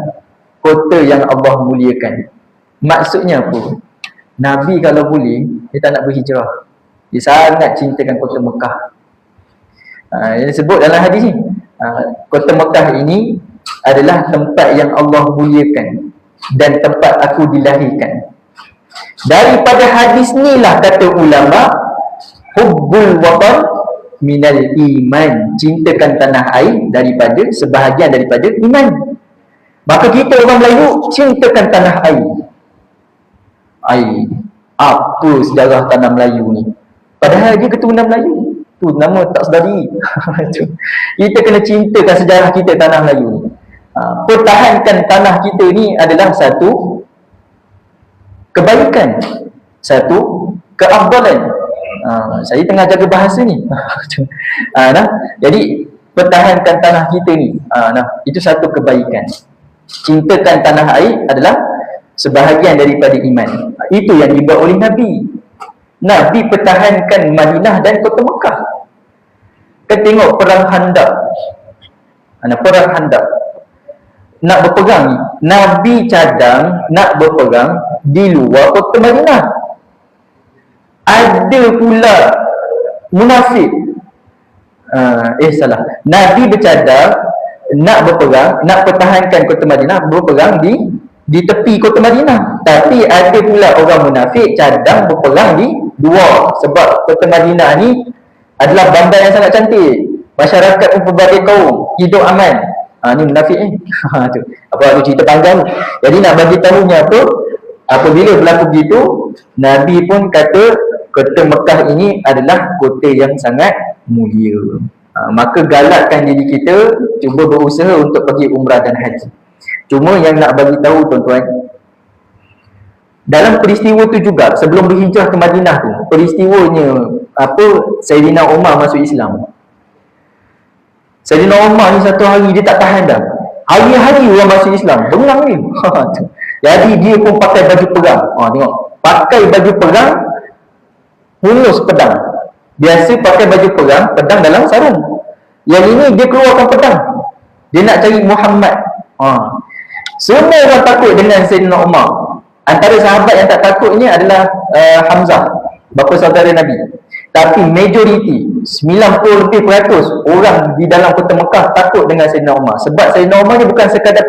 kota yang Allah muliakan. Maksudnya apa? Nabi kalau boleh, dia tak nak berhijrah. Dia sangat cintakan kota Mekah. Yang disebut dalam hadis ni, kota Mekah ini adalah tempat yang Allah muliakan dan tempat aku dilahirkan. Daripada hadis ni lah kata ulama, hubbul watan minal iman, cintakan tanah air daripada sebahagian daripada iman. Maka kita orang Melayu cintakan tanah air. Apa sejarah tanah Melayu ni? Padahal dia keturunan Melayu. Tu nama tak sedari. Kita kena cintakan sejarah kita tanah Melayu ni. Pertahankan tanah kita ni adalah satu kebaikan, satu keafdalan. Saya tengah jaga bahasa ni. Jadi pertahankan tanah kita ni, itu satu kebaikan. Cintakan tanah air adalah sebahagian daripada iman. Itu yang dibuat oleh Nabi. Nabi pertahankan Madinah dan kota Mekah. Kita tengok perang Khandaq. Perang Khandaq nak berperang, Nabi cadang nak berperang di luar kota Madinah. Ada pula munafik. Nabi bercadang nak berperang, nak pertahankan kota Madinah, berperang di tepi kota Madinah. Tapi ada pula orang munafik cadang berperang di luar. Sebab kota Madinah ni adalah bandar yang sangat cantik. Masyarakat pun berbagai kaum hidup aman. Ni munafik ni. Tu. Apa aku cerita panjang. Jadi nak bagi tahunya apa? Apabila berlaku begitu, Nabi pun kata kota Mekah ini adalah kota yang sangat mulia. Maka galakkan diri kita cuba berusaha untuk pergi umrah dan haji. Cuma yang nak bagi tahu tuan-tuan, dalam peristiwa tu juga sebelum berhijrah ke Madinah tu, peristiwanya Sayyidina Umar masuk Islam. Sayyidina Umar ni satu hari dia tak tahan dah. Hari-hari orang masuk Islam, bengang ni. Jadi dia pun pakai baju perang. Tengok, pakai baju perang, hunus pedang. Biasa pakai baju perang, pedang dalam sarung. Yang ini dia keluarkan pedang. Dia nak cari Muhammad. Semua orang takut dengan Sayyidina Umar. Antara sahabat yang tak takutnya adalah Hamzah, bapa saudara Nabi. Tapi majoriti 90% lebih orang di dalam kota Mekah takut dengan Sayyidina Umar. Sebab Sayyidina Umar ni bukan sekadar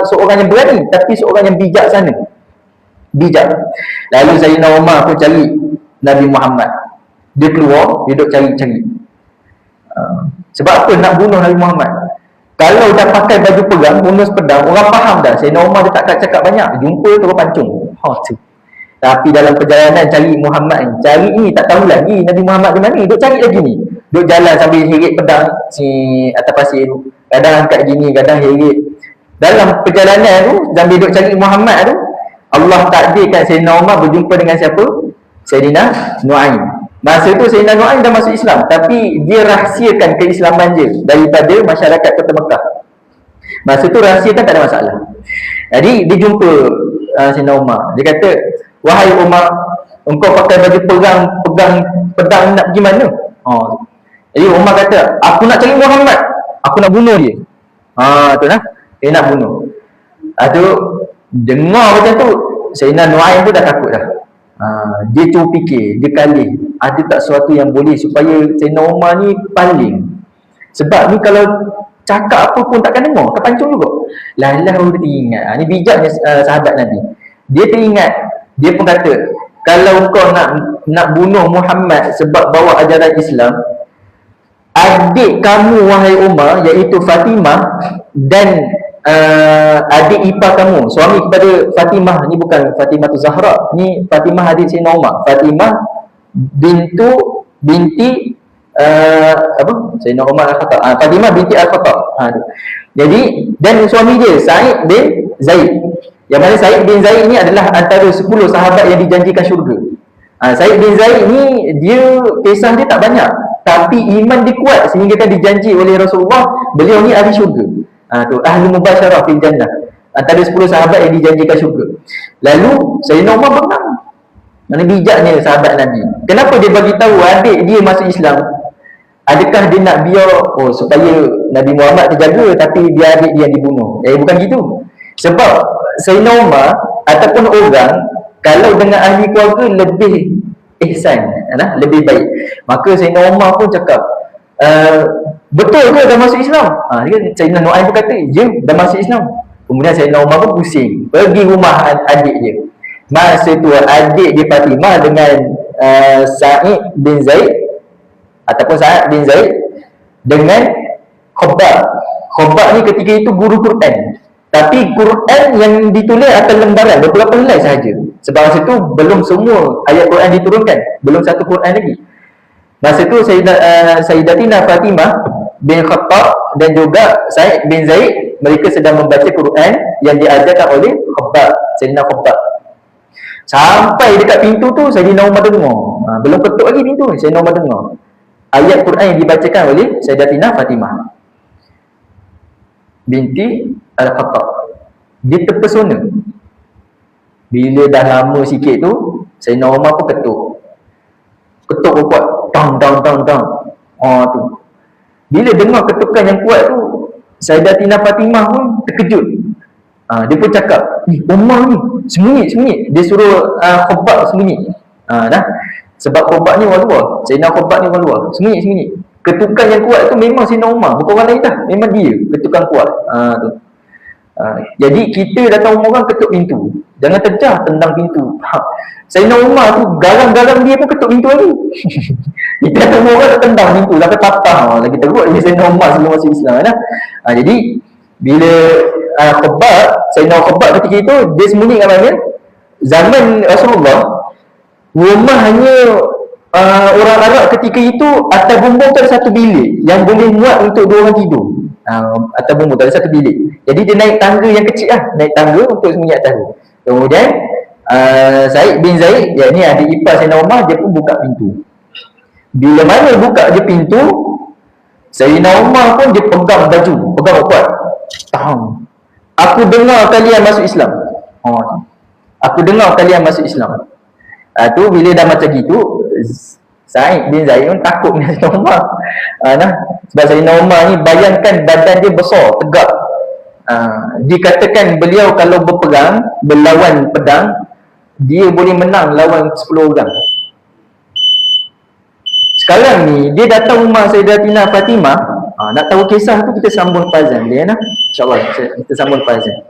seorang yang berani, tapi seorang yang bijaksana. Bijak. Lalu Sayyidina Umar pun cari Nabi Muhammad. Dia keluar, dia duduk cari-cari. Sebab apa nak bunuh Nabi Muhammad? Kalau dah pakai baju perang, hunus pedang, orang faham dah. Sayyidina Umar dia tak cakap banyak, jumpa terus pancung. Tapi dalam perjalanan cari Muhammad, cari ni tak tahu lagi Nabi Muhammad di mana. Duk cari lagi ni. Duk jalan sambil heret pedang atas pasir tu. Kadang angkat gini, kadang heret. Dalam perjalanan tu, sambil duk cari Muhammad tu, Allah takdirkan Sayyidina Umar berjumpa dengan siapa? Sayyidina Nu'aim. Masa tu Sayyidina Nu'aim dah masuk Islam, tapi dia rahsiakan keislaman je daripada masyarakat kota Mekah. Masa tu rahsiakan, tak ada masalah. Jadi dia jumpa Sayyidina Umar. Dia kata, wahai Umar, engkau pakai baju perang, pegang pedang, nak pergi mana? Jadi Umar kata, aku nak cari Muhammad, aku nak bunuh dia. Tu lah, dia nak bunuh. Tu dengar macam tu, Sayyidina Nu'aim tu dah takut dah. Dia cuba fikir, dia kalih, ada tak sesuatu yang boleh supaya Sayyidina Umar ni paling. Sebab ni kalau cakap apa pun takkan dengar, kepancung juga. Lalah dia teringat. Ni bijaknya sahabat Nabi. Dia teringat, dia pun kata, kalau kau nak bunuh Muhammad sebab bawa ajaran Islam, adik kamu wahai Umar, iaitu Fatimah, dan adik ipar kamu, suami kepada Fatimah, ni bukan Fatimah tu Zahra, ni Fatimah adik Sayyidina Umar, Fatimah binti Sayyidina Umar Al-Khattab, Fatimah binti Al-Khattab. Jadi, dan suami dia Sa'id bin Zaid, yang mana Sa'id bin Zaid ni adalah antara 10 sahabat yang dijanjikan syurga. Sa'id bin Zaid ni, dia kisah dia tak banyak, tapi iman dia kuat sehingga kan dijanji oleh Rasulullah, beliau ni ahli syurga. Tu ahli mubasyarah fil jannah, antara 10 sahabat yang dijanjikan syurga. Lalu Sayyidina Umar bengang. Mana bijaknya sahabat Nabi. Kenapa dia bagi tahu adik dia masuk Islam? Adakah dia nak biar supaya Nabi Muhammad terjaga, tapi biar adik dia yang dibunuh? Bukan gitu. Sebab Sayyidina Umar ataupun orang kalau dengan ahli keluarga lebih ihsan, lebih baik. Maka Sayyidina Umar pun cakap, betul ke dah masuk Islam? Sayyidina Nu'aim pun kata, ya, dah masuk Islam. Kemudian Sayyidina Umar pun pusing, pergi rumah adik dia. Masa tu adik dia Fatimah dengan Sa'id bin Zaid ataupun Sa'id bin Zaid dengan Khabbab ni ketika itu guru Quran. Tapi Quran yang ditulis atas lembaran beberapa helai sahaja. Sebab masa tu belum semua ayat Quran diturunkan, belum satu Quran lagi. Masa tu Sayyidatina Fatimah bin Khattab dan juga Sa'id bin Zaid, mereka sedang membaca Quran yang diajarkan oleh Sayyidina Khabbab. Sampai dekat pintu tu Sayyidina Umar dengar. Belum ketuk lagi pintu, Sayyidina Umar dengar ayat Quran yang dibacakan oleh Sayyidatina Fatimah binti Al-Khattab. Dia terpesona. Bila dah lama sikit tu, Sayyidina Umar pun ketuk kuat, tang. Tu bila dengar ketukan yang kuat tu, Sayyidatina Fatimah pun terkejut. Dia pun cakap, Umar ni sembunyi. Dia suruh Khabbab sembunyi. Sebab Khabbab ni orang luar, Sayyidina Khabbab ni orang luar, sembunyi. Ketukan yang kuat tu memang Sayyidina Umar, bukan orang lain dah, memang dia ketukan kuat. Jadi kita datang rumah orang ketuk pintu, jangan terjah tendang pintu. Sayyidina Umar tu garang-garang dia pun ketuk pintu lagi. Kita datang rumah orang tendang pintu sampai patah lagi teruk lagi Sayyidina Umar sebelum masuk Islam. Jadi bila Sayyidina Khabbab ketika itu dia sembunyi kat mana? Zaman Rasulullah, rumah hanya Orang Arab ketika itu atas bumbung tu ada satu bilik yang boleh muat untuk dua orang tidur. Atas bumbung tu ada satu bilik. Jadi dia naik tangga yang kecil lah, naik tangga untuk sembunyi atas tu. Kemudian Said bin Zaid, yang ni adik ipar Sayyidina Umar, dia pun buka pintu. Bila mana buka je pintu, Sayyidina Umar pun dia pegang baju, pegang kuat. Aku dengar kalian masuk Islam. Aku dengar kalian masuk Islam. Tu bila dah macam gitu, Said bin Zaid pun takut dengan Sayyidina Umar. Sebab Sayyidina Umar ni bayangkan badan dia besar, tegak. Dikatakan beliau kalau berperang, berlawan pedang, dia boleh menang lawan 10 orang. Sekarang ni dia datang rumah Sayyidatina Fatimah. Nak tahu kisah tu kita sambung lepas azan dia nah. InsyaAllah kita sambung lepas azan.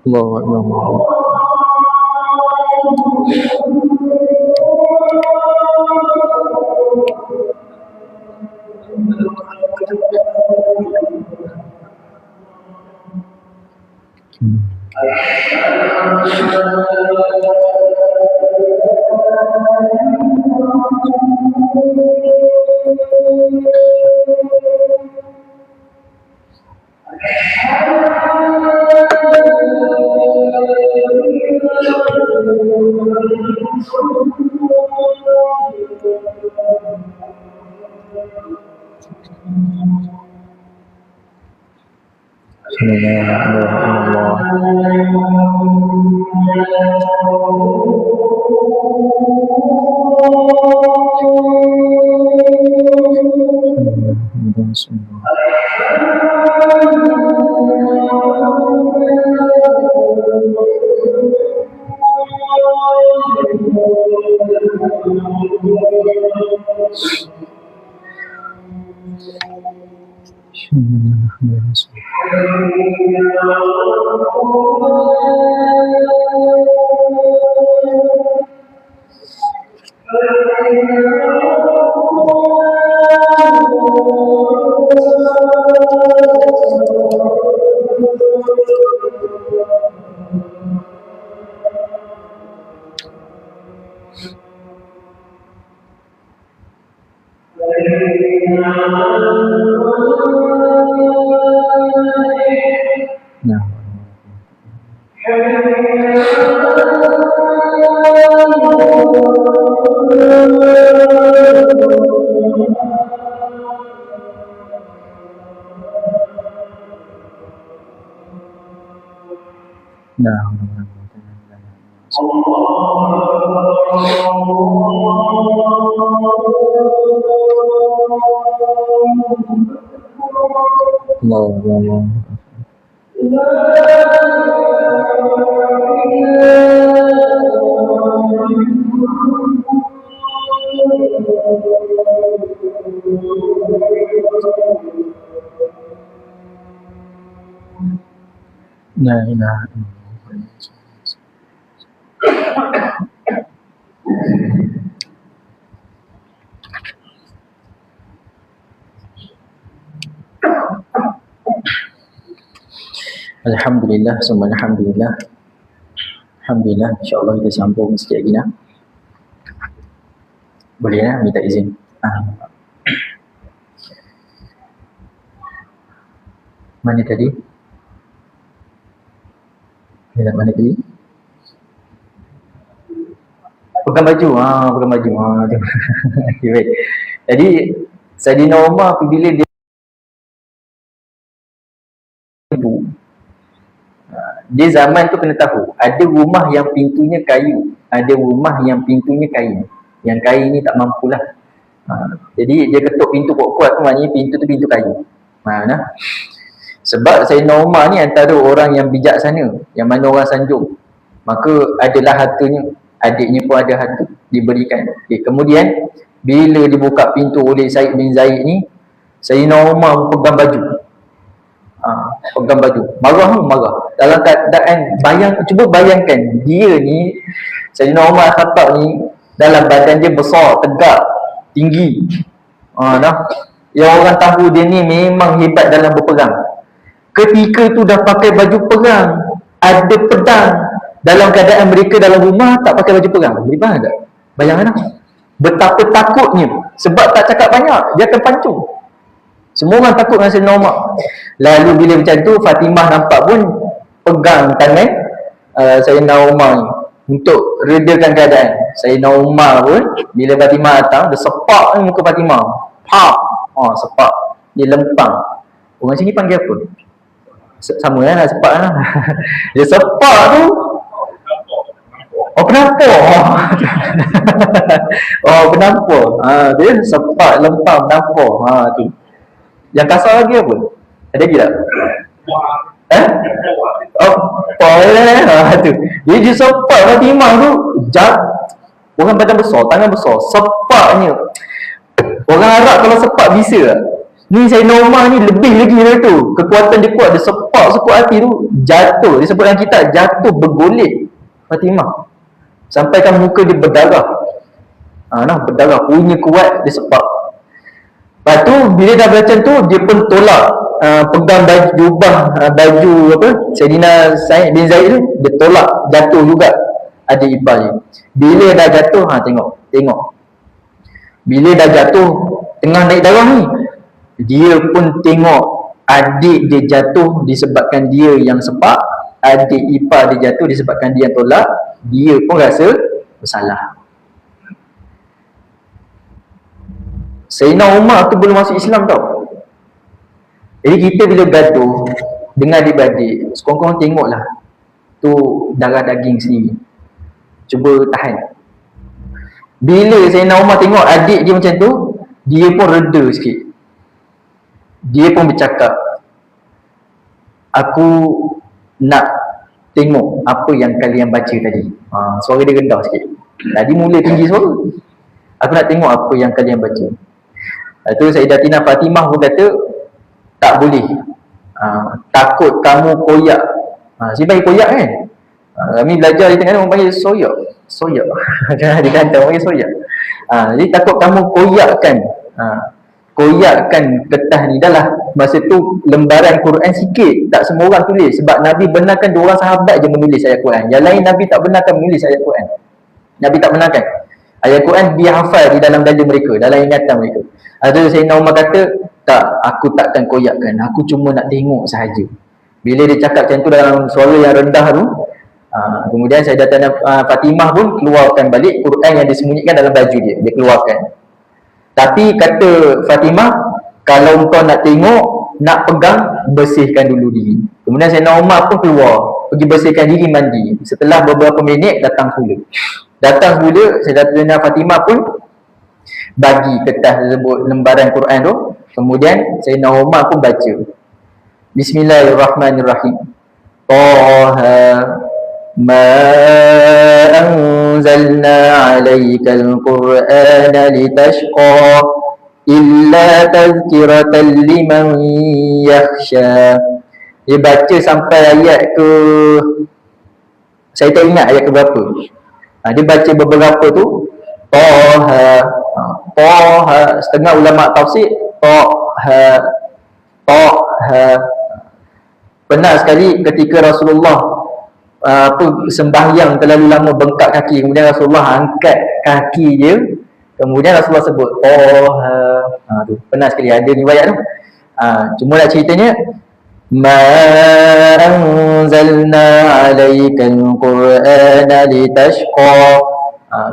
Allahu Akbar. La ilaha illallah. Alhamdulillah, summa alhamdulillah. Alhamdulillah, insyaAllah kita sambung sikit lagi nak. Boleh lah, minta izin. Mana tadi? Mana tadi? Pegang baju. Pegang baju. Okay, baik. Jadi Sayyidina Umar apabila dia zaman tu kena tahu ada rumah yang pintunya kayu, ada rumah yang pintunya kain. Yang kain ni tak mampulah. Jadi dia ketuk pintu kuat-kuat tu, maknanya pintu tu pintu kayu. Sebab Sayyidina Umar ni antara orang yang bijaksana, yang mana orang sanjung, maka adalah hartanya, adiknya pun ada harta diberikan. Kemudian bila dibuka pintu oleh Said bin Zaid ni, Sayyidina Umar pegang baju. Pegang baju. Marah. Dalam keadaan cuba bayangkan dia ni, Sayyidina Umar Khattab ni, dalam badan dia besar, tegak, tinggi. Yang orang tahu dia ni memang hebat dalam berperang. Ketika tu dah pakai baju perang, ada pedang, dalam keadaan mereka dalam rumah tak pakai baju perang. Boleh faham tak? Bayangkan lah. Betapa takutnya. Sebab tak cakap banyak, dia akan pancung. Semua orang takut dengan Sayyidina Umar. Lalu bila macam tu, Fatimah nampak pun pegang tangan Sayyidina Umar ni untuk redakan keadaan. Sayyidina Umar pun bila Fatimah datang, dia sepak muka Fatimah. Pak! Sepak. Dia lempang. Orang sini panggil apa? Sama lah sepak lah. Dia sepak tu. Penampur. Penampur. Dia sepak, lempang, penampur. Tu. Yang kasar lagi apa? Ada lagi tak? Tu. Dia sepak Fatimah tu. Orang badan besar, tangan besar. Sepaknya. Orang Arab kalau sepak bisa tak? Ni Sayyidina Umar ni lebih lagi dari tu. Kekuatan dia kuat. Dia sepak sekuat hati tu. Jatuh. Dia sebut dalam kitab, jatuh bergolek Fatimah. Sampaikan muka dia berdarah. Berdarah. Punya kuat, dia sepak. Lepas tu, bila dah macam tu, dia pun tolak. Pegang baju, jubah, baju apa, Sayyidina Sa'id bin Zaid tu, dia tolak. Jatuh juga adik ipar dia. Bila dah jatuh, tengok. Bila dah jatuh, tengah naik darah ni, dia pun tengok adik dia jatuh disebabkan dia yang sepak, adik ipar dia jatuh disebabkan dia yang tolak. Dia pun rasa bersalah. Sayyidina Umar tu belum masuk Islam tau. Jadi kita bila gaduh dengan adik-adik, sekurang-kurang tengoklah tu darah daging sendiri. Cuba tahan. Bila Sayyidina Umar tengok adik dia macam tu, dia pun reda sikit. Dia pun bercakap, aku nak tengok apa yang kalian baca tadi. Suara dia rendah sikit. Tadi mula tinggi suara. Aku nak tengok apa yang kalian baca. Itu Sayyidatina Fatimah pun kata, tak boleh. Takut kamu koyak. Si panggil koyak kan? Kami belajar di tengah ni orang panggil soyak. Dia kata orang panggil soyak. Jadi takut kamu koyakkan. Koyakkan kertas ni. Dah lah masa tu lembaran Quran sikit, tak semua orang tulis. Sebab Nabi benarkan 2 orang sahabat je menulis ayat Quran. Yang lain Nabi tak benarkan menulis ayat Quran. Nabi tak benarkan. Ayat Quran dia hafal di dalam dada mereka, dalam ingatan mereka. Ada Sayyidina Umar kata, tak, aku takkan koyakkan, aku cuma nak tengok sahaja. Bila dia cakap macam tu dalam suara yang rendah tu, kemudian Sayyidatina Fatimah pun keluarkan balik Quran yang disembunyikan dalam baju dia. Dia keluarkan. Tapi kata Fatimah, kalau kau nak tengok, nak pegang, bersihkan dulu diri. Kemudian Sayyidina Umar pun keluar, pergi bersihkan diri, mandi. Setelah beberapa minit, datang semula. Sayyidatina Fatimah pun bagi kertas tersebut, lembaran Quran tu. Kemudian Sayyidina Umar pun baca, Bismillahirrahmanirrahim. Taha ma anzalna alaikal Qur'ana litashqa illa tazkiratan liman yakhsha. Dia baca sampai ayat ke, saya tak ingat ayat ke berapa. Dia baca beberapa tu, Taha, setengah ulama tafsir, Taha. Pernah sekali ketika Rasulullah sembahyang terlalu lama bengkak kaki, kemudian Rasulullah angkat kaki dia, kemudian Rasulullah sebut Taha. Pernah sekali ada riwayat tu. Cuma nak ceritanya, Ma anzalna alaikal Qur'ana litashqa.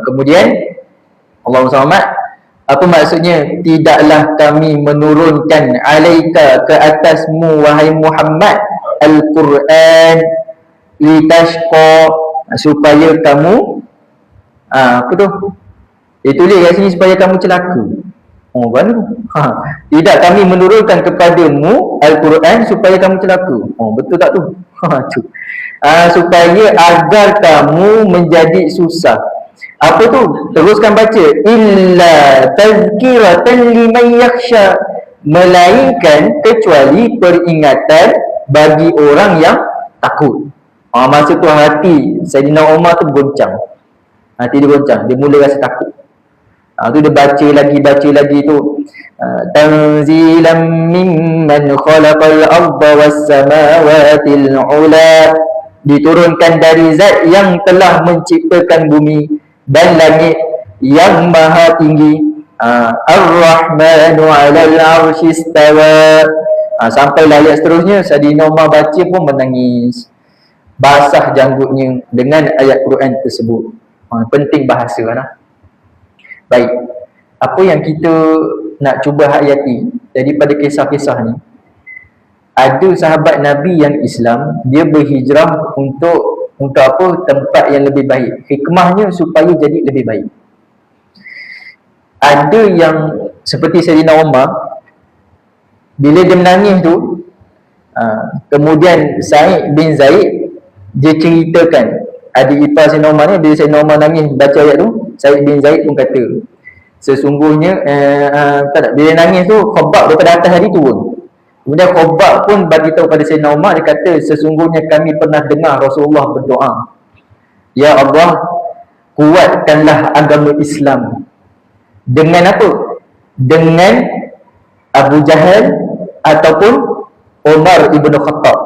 Kemudian Allahumma shalli, apa maksudnya? Tidaklah kami menurunkan alaika, ke atasmu wahai Muhammad, Al-Quran litashqa, supaya kamu apa tu? Dia tulis kat sini supaya kamu celaka. Mana? Tidak kami menurunkan kepadamu Al-Quran supaya kamu celaka. Betul tak tu? Tu. Supaya agar kamu menjadi susah. Apa tu? Teruskan baca. Illa tazkiratan liman yakhsha. melainkan kecuali peringatan bagi orang yang takut. Masa tu hati Sayyidina Umar tu goncang. Hati dia goncang, dia mula rasa takut. Tu dia baca lagi tu. Tanzilam mimman khalaqal arda was samawatil ula. Diturunkan dari zat yang telah menciptakan bumi dan langit yang maha tinggi. Ar-Rahmanu 'alal 'arsy istawa. Sampailah ayat seterusnya, Sayyidina Umar baca pun menangis. Basah janggutnya dengan ayat Quran tersebut. Penting bahasa lah. Baik, apa yang kita nak cuba hayati daripada kisah-kisah ni, ada sahabat Nabi yang Islam, dia berhijrah untuk apa? Tempat yang lebih baik. Hikmahnya supaya jadi lebih baik. Ada yang seperti Sayyidina Umar, bila dia menangis tu, kemudian Sa'id bin Zaid dia ceritakan, adik ipar Sayyidina Umar ni, bila Sayyidina Umar nangis baca ayat tu, Sa'id bin Zaid pun kata, sesungguhnya bila nangis tu Khabbab daripada atas tadi turun. Kemudian Khabbab pun bagi tahu pada Sayyidina Umar, dia kata, sesungguhnya kami pernah dengar Rasulullah berdoa, ya Allah, kuatkanlah agama Islam. Dengan apa? Dengan Abu Jahal ataupun Umar ibn Khattab.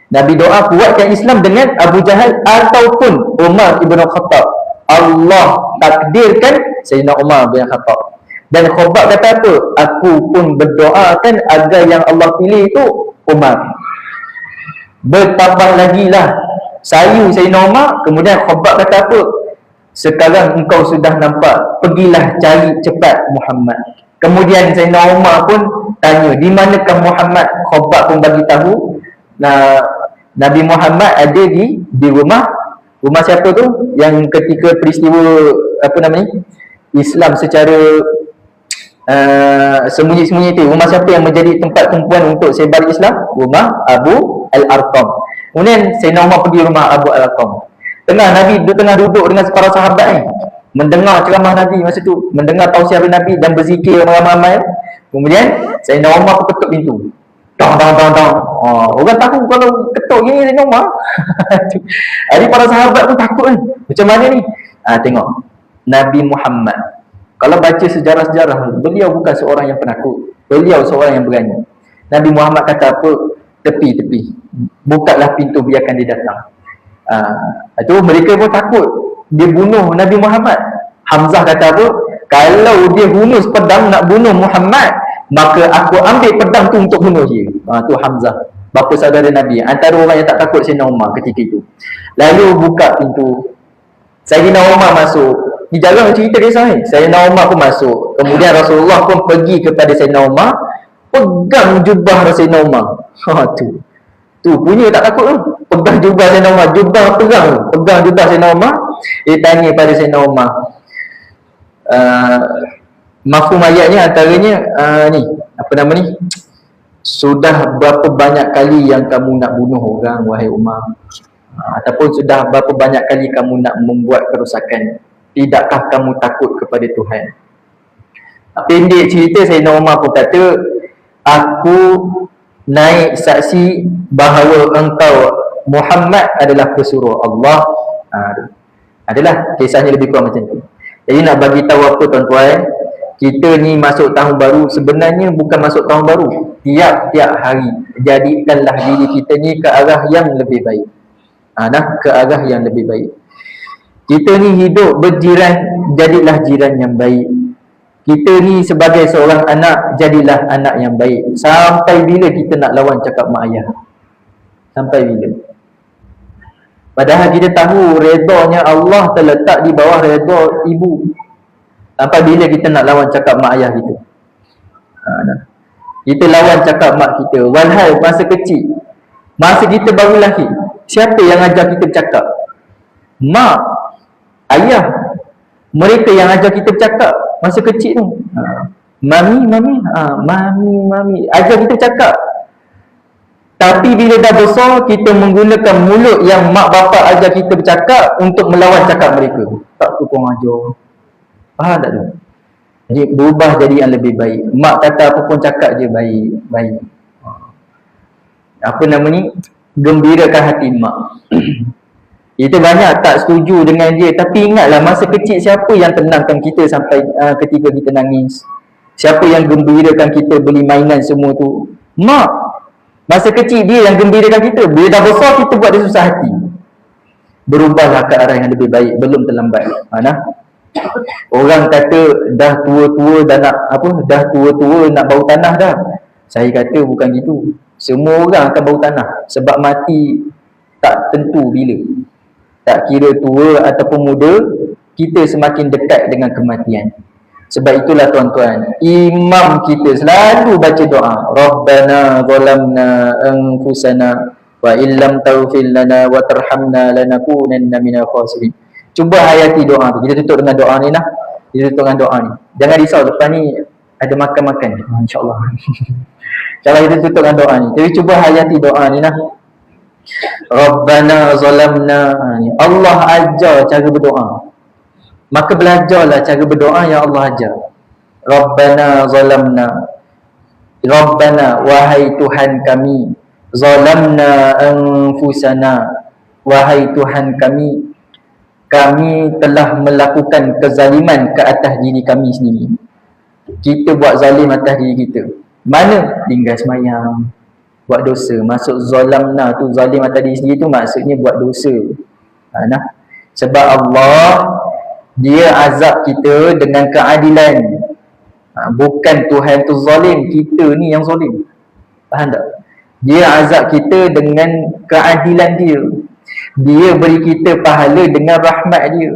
Nabi doa kuatkan Islam dengan Abu Jahal ataupun Umar ibn Khattab. Allah takdirkan Sayyidina Umar bin Khattab. Dan Khabbab kata apa? Aku pun berdoakan agar yang Allah pilih itu Umar. Bertambah lagi lah sayu Sayyidina Umar. Kemudian Khabbab kata apa? Sekarang engkau sudah nampak, pergilah cari cepat Muhammad. Kemudian Sayyidina Umar pun tanya, di manakah Muhammad? Khabbab pun bagi tahu, Nabi Muhammad ada di rumah siapa tu? Yang ketika peristiwa Islam secara sembunyi-sembunyi tu, rumah siapa yang menjadi tempat tumpuan untuk sebar Islam? Rumah Abu Al-Arqam. Kemudian Sayyidina Umar pergi rumah Abu Al-Arqam. Nabi tengah duduk dengan para sahabat ni, mendengar ceramah Nabi masa tu, mendengar tausiah Nabi dan berzikir ramai-ramai. Kemudian Sayyidina Umar pun ketuk pintu. Dang. Orang tahu kalau ketuk gini Sayyidina Umar. Jadi para sahabat pun takut kan. Macam mana ni? Tengok. Nabi Muhammad, kalau baca sejarah-sejarah, beliau bukan seorang yang penakut. Beliau seorang yang berani. Nabi Muhammad kata apa? Tepi. Bukalah pintu, biarkan dia datang. Itu mereka pun takut dia bunuh Nabi Muhammad. Hamzah kata apa? Kalau dia hunus pedang nak bunuh Muhammad, maka aku ambil pedang tu untuk bunuh dia. Tu Hamzah, bapa saudara Nabi, antara orang yang tak takut Sayyidina Umar ketika itu. Lalu buka pintu, Sayyidina Umar masuk. Ni jarang cerita kisah ni. Sayyidina Umar pun masuk. Kemudian Rasulullah pun pergi kepada Sayyidina Umar, pegang jubah Sayyidina Umar. Tu punya tak takut tu. Pegang jubah Sayyidina Umar, pegang jubah Sayyidina Umar. Dia tanya pada Sayyidina Umar, mafhum ayatnya antaranya ni, sudah berapa banyak kali yang kamu nak bunuh orang wahai Umar? Ataupun sudah berapa banyak kali kamu nak membuat kerosakan? Tidakkah kamu takut kepada Tuhan? Pendek cerita, Sayyidina Umar pun kata, aku naik saksi bahawa engkau Muhammad adalah pesuruh Allah. Adalah kisahnya lebih kurang macam tu. Jadi nak bagi tahu apa tuan-tuan, kita ni masuk tahun baru, sebenarnya bukan masuk tahun baru, tiap-tiap hari jadikanlah diri kita ni ke arah yang lebih baik. Ke arah yang lebih baik. Kita ni hidup berjiran, jadilah jiran yang baik. Kita ni sebagai seorang anak, jadilah anak yang baik. Sampai bila kita nak lawan cakap mak ayah? Sampai bila? Padahal kita tahu redanya Allah terletak di bawah redha ibu. Sampai bila kita nak lawan cakap mak ayah kita? Kita lawan cakap mak kita. Walhal masa kecil, masa kita baru lahir, siapa yang ajar kita bercakap? Mak, ayah. Mereka yang ajar kita bercakap masa kecil tu. Mami, ajar kita bercakap. Tapi bila dah besar, kita menggunakan mulut yang mak bapak ajar kita bercakap untuk melawan cakap mereka. Tak tu kau ajar. Faham tak tu? Jadi berubah jadi yang lebih baik. Mak kata apa pun cakap je baik, baik. Apa nama ni? Gembirakan hati mak. Kita banyak tak setuju dengan dia, tapi ingatlah masa kecil siapa yang tenangkan kita sampai ketika kita nangis? Siapa yang gembirakan kita beli mainan semua tu? Mak. Masa kecil dia yang gembirakan kita. Bila dah besar kita buat dia susah hati. Berubahlah ke arah yang lebih baik, belum terlambat. Orang kata dah tua-tua nak bau tanah dah. Saya kata bukan gitu. Semua orang akan bau tanah sebab mati tak tentu bila. Tak kira tua ataupun muda, kita semakin dekat dengan kematian. Sebab itulah tuan-tuan, imam kita selalu baca doa, Rabbana zalamna anfusana wa illam taghfir lana wa tarhamna lanakunanna minal khasirin. Cuba hayati doa tu. Kita tutup dengan doa ni lah. Kita tutup dengan doa ni. Jangan risau, depan ni ada makan-makan. InsyaAllah. InsyaAllah kita tutup dengan doa ni. Jadi cuba hayati doa ni lah. Rabbana zalamna. Allah ajar cara berdoa. Maka belajarlah cara berdoa yang Allah ajar. Rabbana zalamna. Rabbana, wahai Tuhan kami. Zalamna anfusana. Wahai Tuhan kami, kami telah melakukan kezaliman ke atas diri kami sendiri. Kita buat zalim atas diri kita. Mana? Tinggal semayang, buat dosa. Maksud zalamna tu, zalim atas diri sendiri tu maksudnya buat dosa. Sebab Allah, dia azab kita dengan keadilan. Bukan Tuhan tu zalim, kita ni yang zalim. Faham tak? Dia azab kita dengan keadilan dia. Dia beri kita pahala dengan rahmat dia.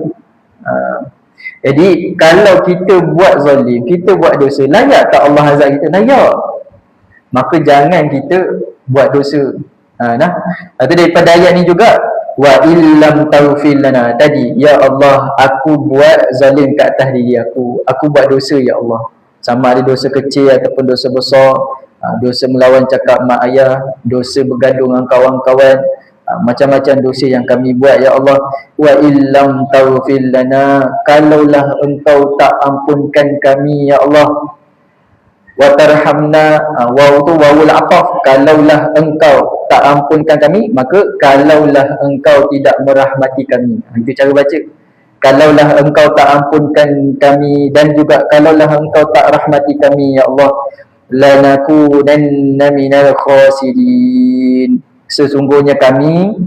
Jadi kalau kita buat zalim, kita buat dosa, layak tak Allah azab kita? Layak. Maka jangan kita buat dosa. Atau daripada ayat ni juga, wa illam taghfir lana, tadi, ya Allah, aku buat zalim ke atas diri aku buat dosa ya Allah, sama ada dosa kecil ataupun dosa besar, dosa melawan cakap mak ayah, dosa bergaduh dengan kawan-kawan, macam-macam dosa yang kami buat ya Allah. Wa illam taghfir lana, kalaulah engkau tak ampunkan kami ya Allah. Wa tarhamna, waw tu wawul ataf, kalaulah engkau tak ampunkan kami, maka kalaulah engkau tidak merahmati kami. Itu cara baca. Kalaulah engkau tak ampunkan kami, dan juga kalaulah engkau tak rahmati kami ya Allah, lanakunanna minal khasirin, sesungguhnya kami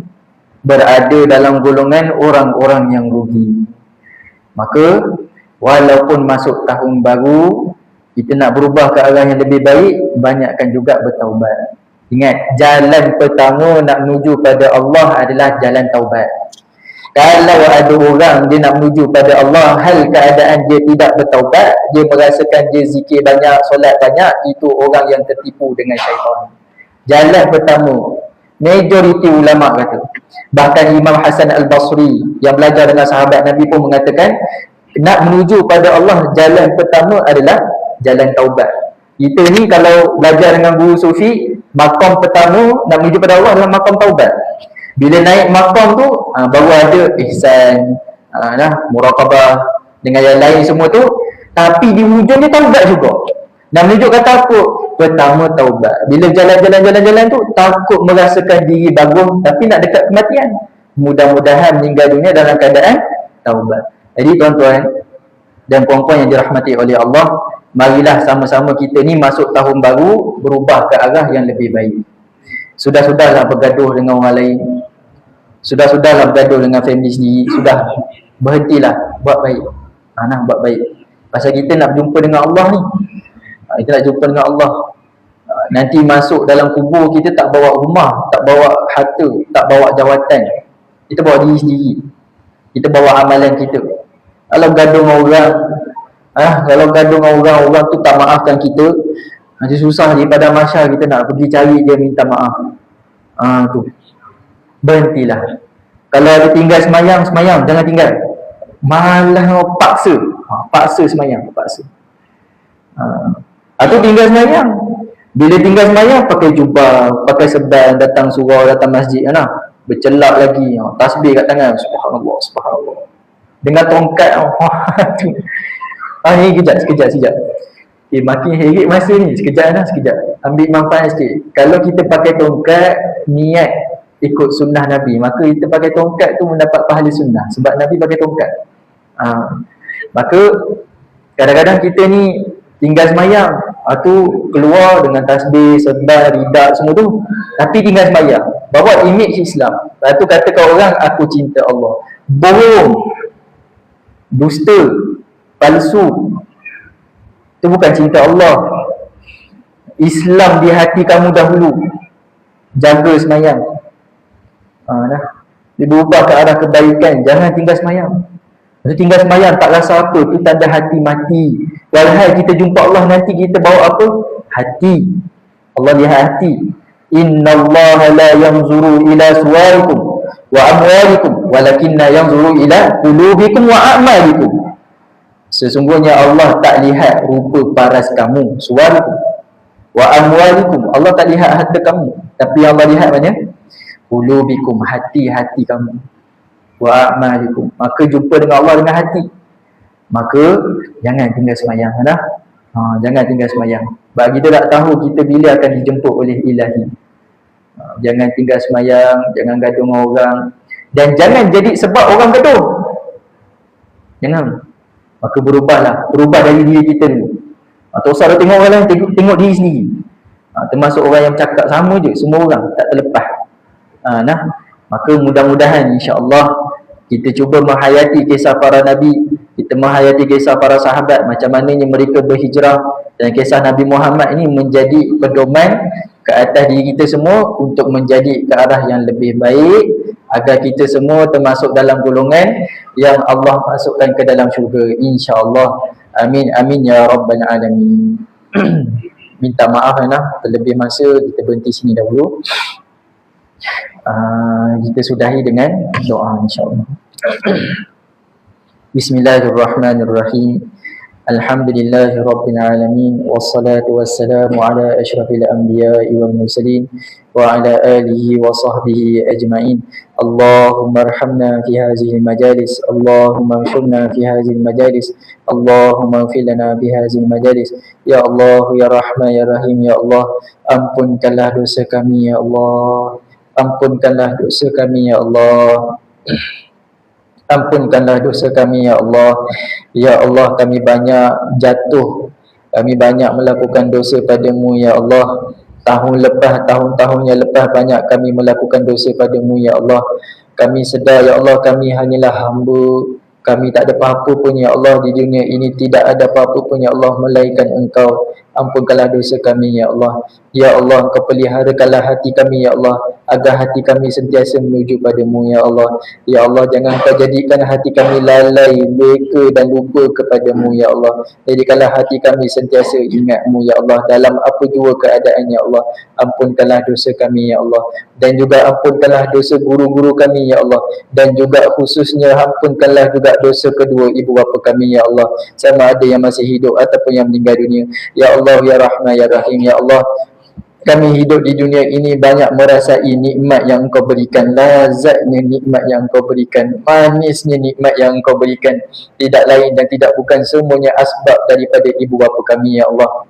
berada dalam golongan orang-orang yang rugi. Maka walaupun masuk tahun baru, kita nak berubah ke arah yang lebih baik, banyakkan juga bertaubat. Ingat, jalan pertama nak menuju pada Allah adalah jalan taubat. Kalau ada orang dia nak menuju pada Allah, hal keadaan dia tidak bertaubat, dia merasakan dia zikir banyak, solat banyak, itu orang yang tertipu dengan syaitan. Jalan pertama, majoriti ulama kata, bahkan Imam Hasan Al-Basri yang belajar dengan sahabat Nabi pun mengatakan, nak menuju pada Allah, jalan pertama adalah jalan taubat. Kita ni kalau belajar dengan guru sufi, maqam pertama nak menuju pada Allah adalah maqam taubat. Bila naik maqam tu, baru ada ihsan, muraqabah dengan yang lain semua tu. Tapi di hujung dia taubat juga. Nak menunjukkan takut, pertama taubat. Bila jalan-jalan tu, takut merasakan diri bagus, tapi nak dekat kematian. Mudah-mudahan meninggal dunia dalam keadaan taubat. Jadi tuan-tuan dan puan-puan yang dirahmati oleh Allah, marilah sama-sama kita ni masuk tahun baru, berubah ke arah yang lebih baik. Sudah-sudahlah bergaduh dengan orang lain, sudah-sudahlah bergaduh dengan family sendiri. Sudah, berhentilah, buat baik. Buat baik. Pasal kita nak berjumpa dengan Allah ni. Kita nak jumpa dengan Allah. Nanti masuk dalam kubur, kita tak bawa rumah, tak bawa harta, tak bawa jawatan. Kita bawa diri sendiri. Kita bawa amalan kita. Kalau gaduh dengan orang, kalau gaduh dengan orang tu tak maafkan kita, nanti susah daripada mahsyar kita nak pergi cari dia minta maaf. Tu. Berhentilah. Kalau ada tinggal semayang, jangan tinggal. Malah paksa. Paksa semayang, paksa. Atau tinggal semayang. Bila tinggal semayang, pakai jubah, pakai seban, datang surau, datang masjid, bercelak lagi, tasbih kat tangan, subhanallah, subhanallah. Dengan tongkat, Ni sekejap. Makin heret masa ni, sekejap. Ambil manfaat sikit. Kalau kita pakai tongkat, niat ikut sunnah Nabi, maka kita pakai tongkat tu mendapat pahala sunnah. Sebab Nabi pakai tongkat. Maka kadang-kadang kita ni tinggal semayang, tu keluar dengan tasbih, sedar, ridak semua tu, tapi tinggal semayang, bawa image Islam. Lepas tu kata kat orang, aku cinta Allah. Bohong, dusta, palsu. Itu bukan cinta Allah. Islam di hati kamu dahulu. Jaga semayang. Dia berubah ke arah kebaikan. Jangan tinggal semayang. Maksud tinggal semayang tak rasa apa, itu tanda hati mati. Walhal kita jumpa Allah nanti kita bawa apa? Hati. Allah lihat hati. Innallaha la yanzuru ila suwarikum wa amwalikum walakinna yanzuru ila qulubikum wa a'malikum. Sesungguhnya Allah tak lihat rupa paras kamu, suwarikum wa amwalikum. Allah tak lihat harta kamu, tapi Allah lihat mana? Qulubikum, hati-hati kamu. Wa a'malikum. Maka jumpa dengan Allah dengan hati. Maka jangan tinggal semayang dah. Jangan tinggal semayang. Sebab kita tak tahu kita bila akan dijemput oleh Ilahi. Jangan tinggal semayang, jangan gaduh dengan orang, dan jangan jadi sebab orang gaduh. Jangan. Maka berubah dari diri kita dulu. Tak usah tengok orang lain, tengok diri sendiri. Termasuk orang yang cakap sama je, semua orang tak terlepas. Maka mudah-mudahan insya-Allah kita cuba menghayati kisah para Nabi, kita menghayati kisah para sahabat, macam mananya mereka berhijrah, dan kisah Nabi Muhammad ini menjadi pedoman ke atas diri kita semua untuk menjadi ke arah yang lebih baik, agar kita semua termasuk dalam golongan yang Allah masukkan ke dalam syurga, insya-Allah. Amin amin ya rabbal alamin. Minta maaf terlebih masa, kita berhenti sini dahulu. Kita sudahi dengan doa insya-Allah. Bismillahirrahmanirrahim. Alhamdulillahi rabbil alamin, wassalatu wassalamu ala asyrafil anbiya'i wal mursalin wa ala alihi wa sahbihi ajma'in. Allahumma arhamna fi hadhihi majalis, Allahumma ansurna fi hadhihi majalis, Allahumma ighfir lana fi hadhihi majalis. Ya Allah, ya Rahman, ya Rahim, ya Allah, ampunkanlah dosa kami ya Allah. Ampunkanlah dosa kami ya Allah. Ampunkanlah dosa kami ya Allah. Ya Allah, kami banyak jatuh, kami banyak melakukan dosa padamu ya Allah. Tahun-tahun yang lepas banyak kami melakukan dosa padamu ya Allah. Kami sedar ya Allah, kami hanyalah hamba. Kami tak ada apa-apa pun ya Allah di dunia ini, tidak ada apa-apa pun ya Allah melainkan Engkau. Ampunkanlah dosa kami ya Allah. Ya Allah, Engkau peliharakanlah hati kami ya Allah, agar hati kami sentiasa menuju padamu ya Allah. Ya Allah, jangan Kau jadikan hati kami lalai, beka dan lupa kepadamu ya Allah. Jadikanlah hati kami sentiasa ingatmu ya Allah dalam apa jua keadaan ya Allah. Ampunkanlah dosa kami ya Allah, dan juga ampunkanlah dosa guru-guru kami ya Allah, dan juga khususnya ampunkanlah juga dosa kedua ibu bapa kami ya Allah, sama ada yang masih hidup ataupun yang meninggal dunia. Ya Allah, ya Rahman, ya Rahim, ya Allah, kami hidup di dunia ini banyak merasai nikmat yang Engkau berikan, lazatnya nikmat yang Engkau berikan, manisnya nikmat yang Engkau berikan, tidak lain dan tidak bukan semuanya asbab daripada ibu bapa kami ya Allah.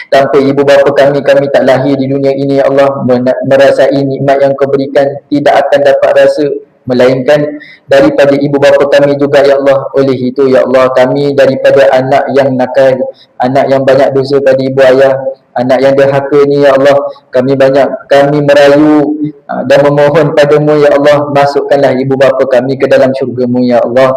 Tanpa ibu bapa kami tak lahir di dunia ini ya Allah. Merasai nikmat yang Kau berikan tidak akan dapat rasa melainkan daripada ibu bapa kami juga ya Allah. Oleh itu ya Allah, kami daripada anak yang nakal, anak yang banyak dosa pada ibu ayah, anak yang derhaka ni ya Allah, kami merayu dan memohon padamu ya Allah, masukkanlah ibu bapa kami ke dalam syurga-Mu ya Allah.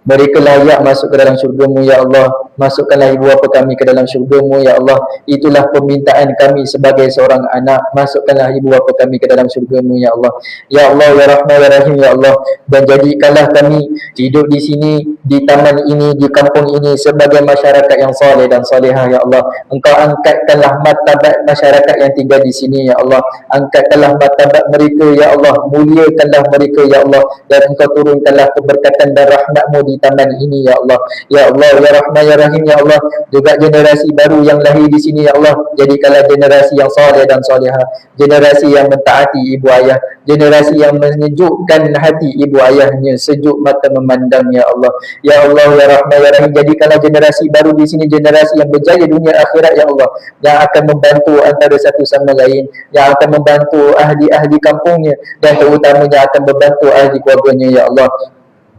Mereka layak masuk ke dalam syurga-Mu ya Allah. Masukkanlah ibu bapa kami ke dalam syurga-Mu ya Allah. Itulah permintaan kami sebagai seorang anak. Masukkanlah ibu bapa kami ke dalam syurga-Mu ya Allah. Ya Allah, ya Rahman, ya Rahim, ya Allah, dan jadikanlah kami hidup di sini, di taman ini, di kampung ini sebagai masyarakat yang saleh dan salihah ya Allah. Engkau angkatkanlah martabat masyarakat yang tinggal di sini ya Allah. Angkatkanlah martabat mereka ya Allah. Muliakanlah mereka ya Allah, dan Engkau turunkanlah keberkatan dan rahmat-Mu di di taman ini ya Allah. Ya Allah, ya Rahman ya Rahim ya Allah. Juga generasi baru yang lahir di sini ya Allah, jadikanlah generasi yang soleh dan soleha, generasi yang mentaati ibu ayah, generasi yang menyejukkan hati ibu ayahnya, sejuk mata memandang ya Allah. Ya Allah, ya Rahman ya Rahim, jadikanlah generasi baru di sini generasi yang berjaya dunia akhirat ya Allah, yang akan membantu antara satu sama lain, yang akan membantu ahli-ahli kampungnya, dan terutamanya akan membantu ahli keluarganya ya Allah.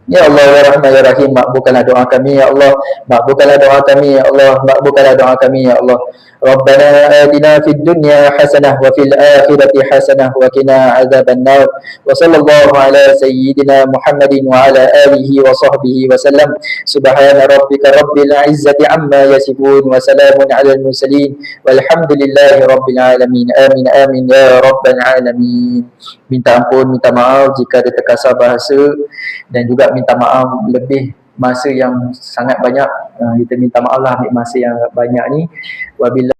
Ya Allah, ya Rahman ya Rahim, makbulkanlah doa kami ya Allah, makbulkanlah doa kami ya Allah, makbulkanlah doa kami ya Allah. Rabbana atina fid dunya hasanah wa fil akhirati hasanah wa qina adzabannar. Wa sallallahu ala sayyidina Muhammadin wa ala alihi wa sahbihi wa sallam. Subhana rabbika rabbil izzati amma yasifun wa salamun alal mursalin walhamdulillahi rabbil alamin. Amin amin ya rabbal alamin. Minta ampun, minta maaf jika ada terkasar bahasa, dan juga minta maaf lebih masa yang sangat banyak. Kita minta maaf lah ambil masa yang banyak ni. Wabillahi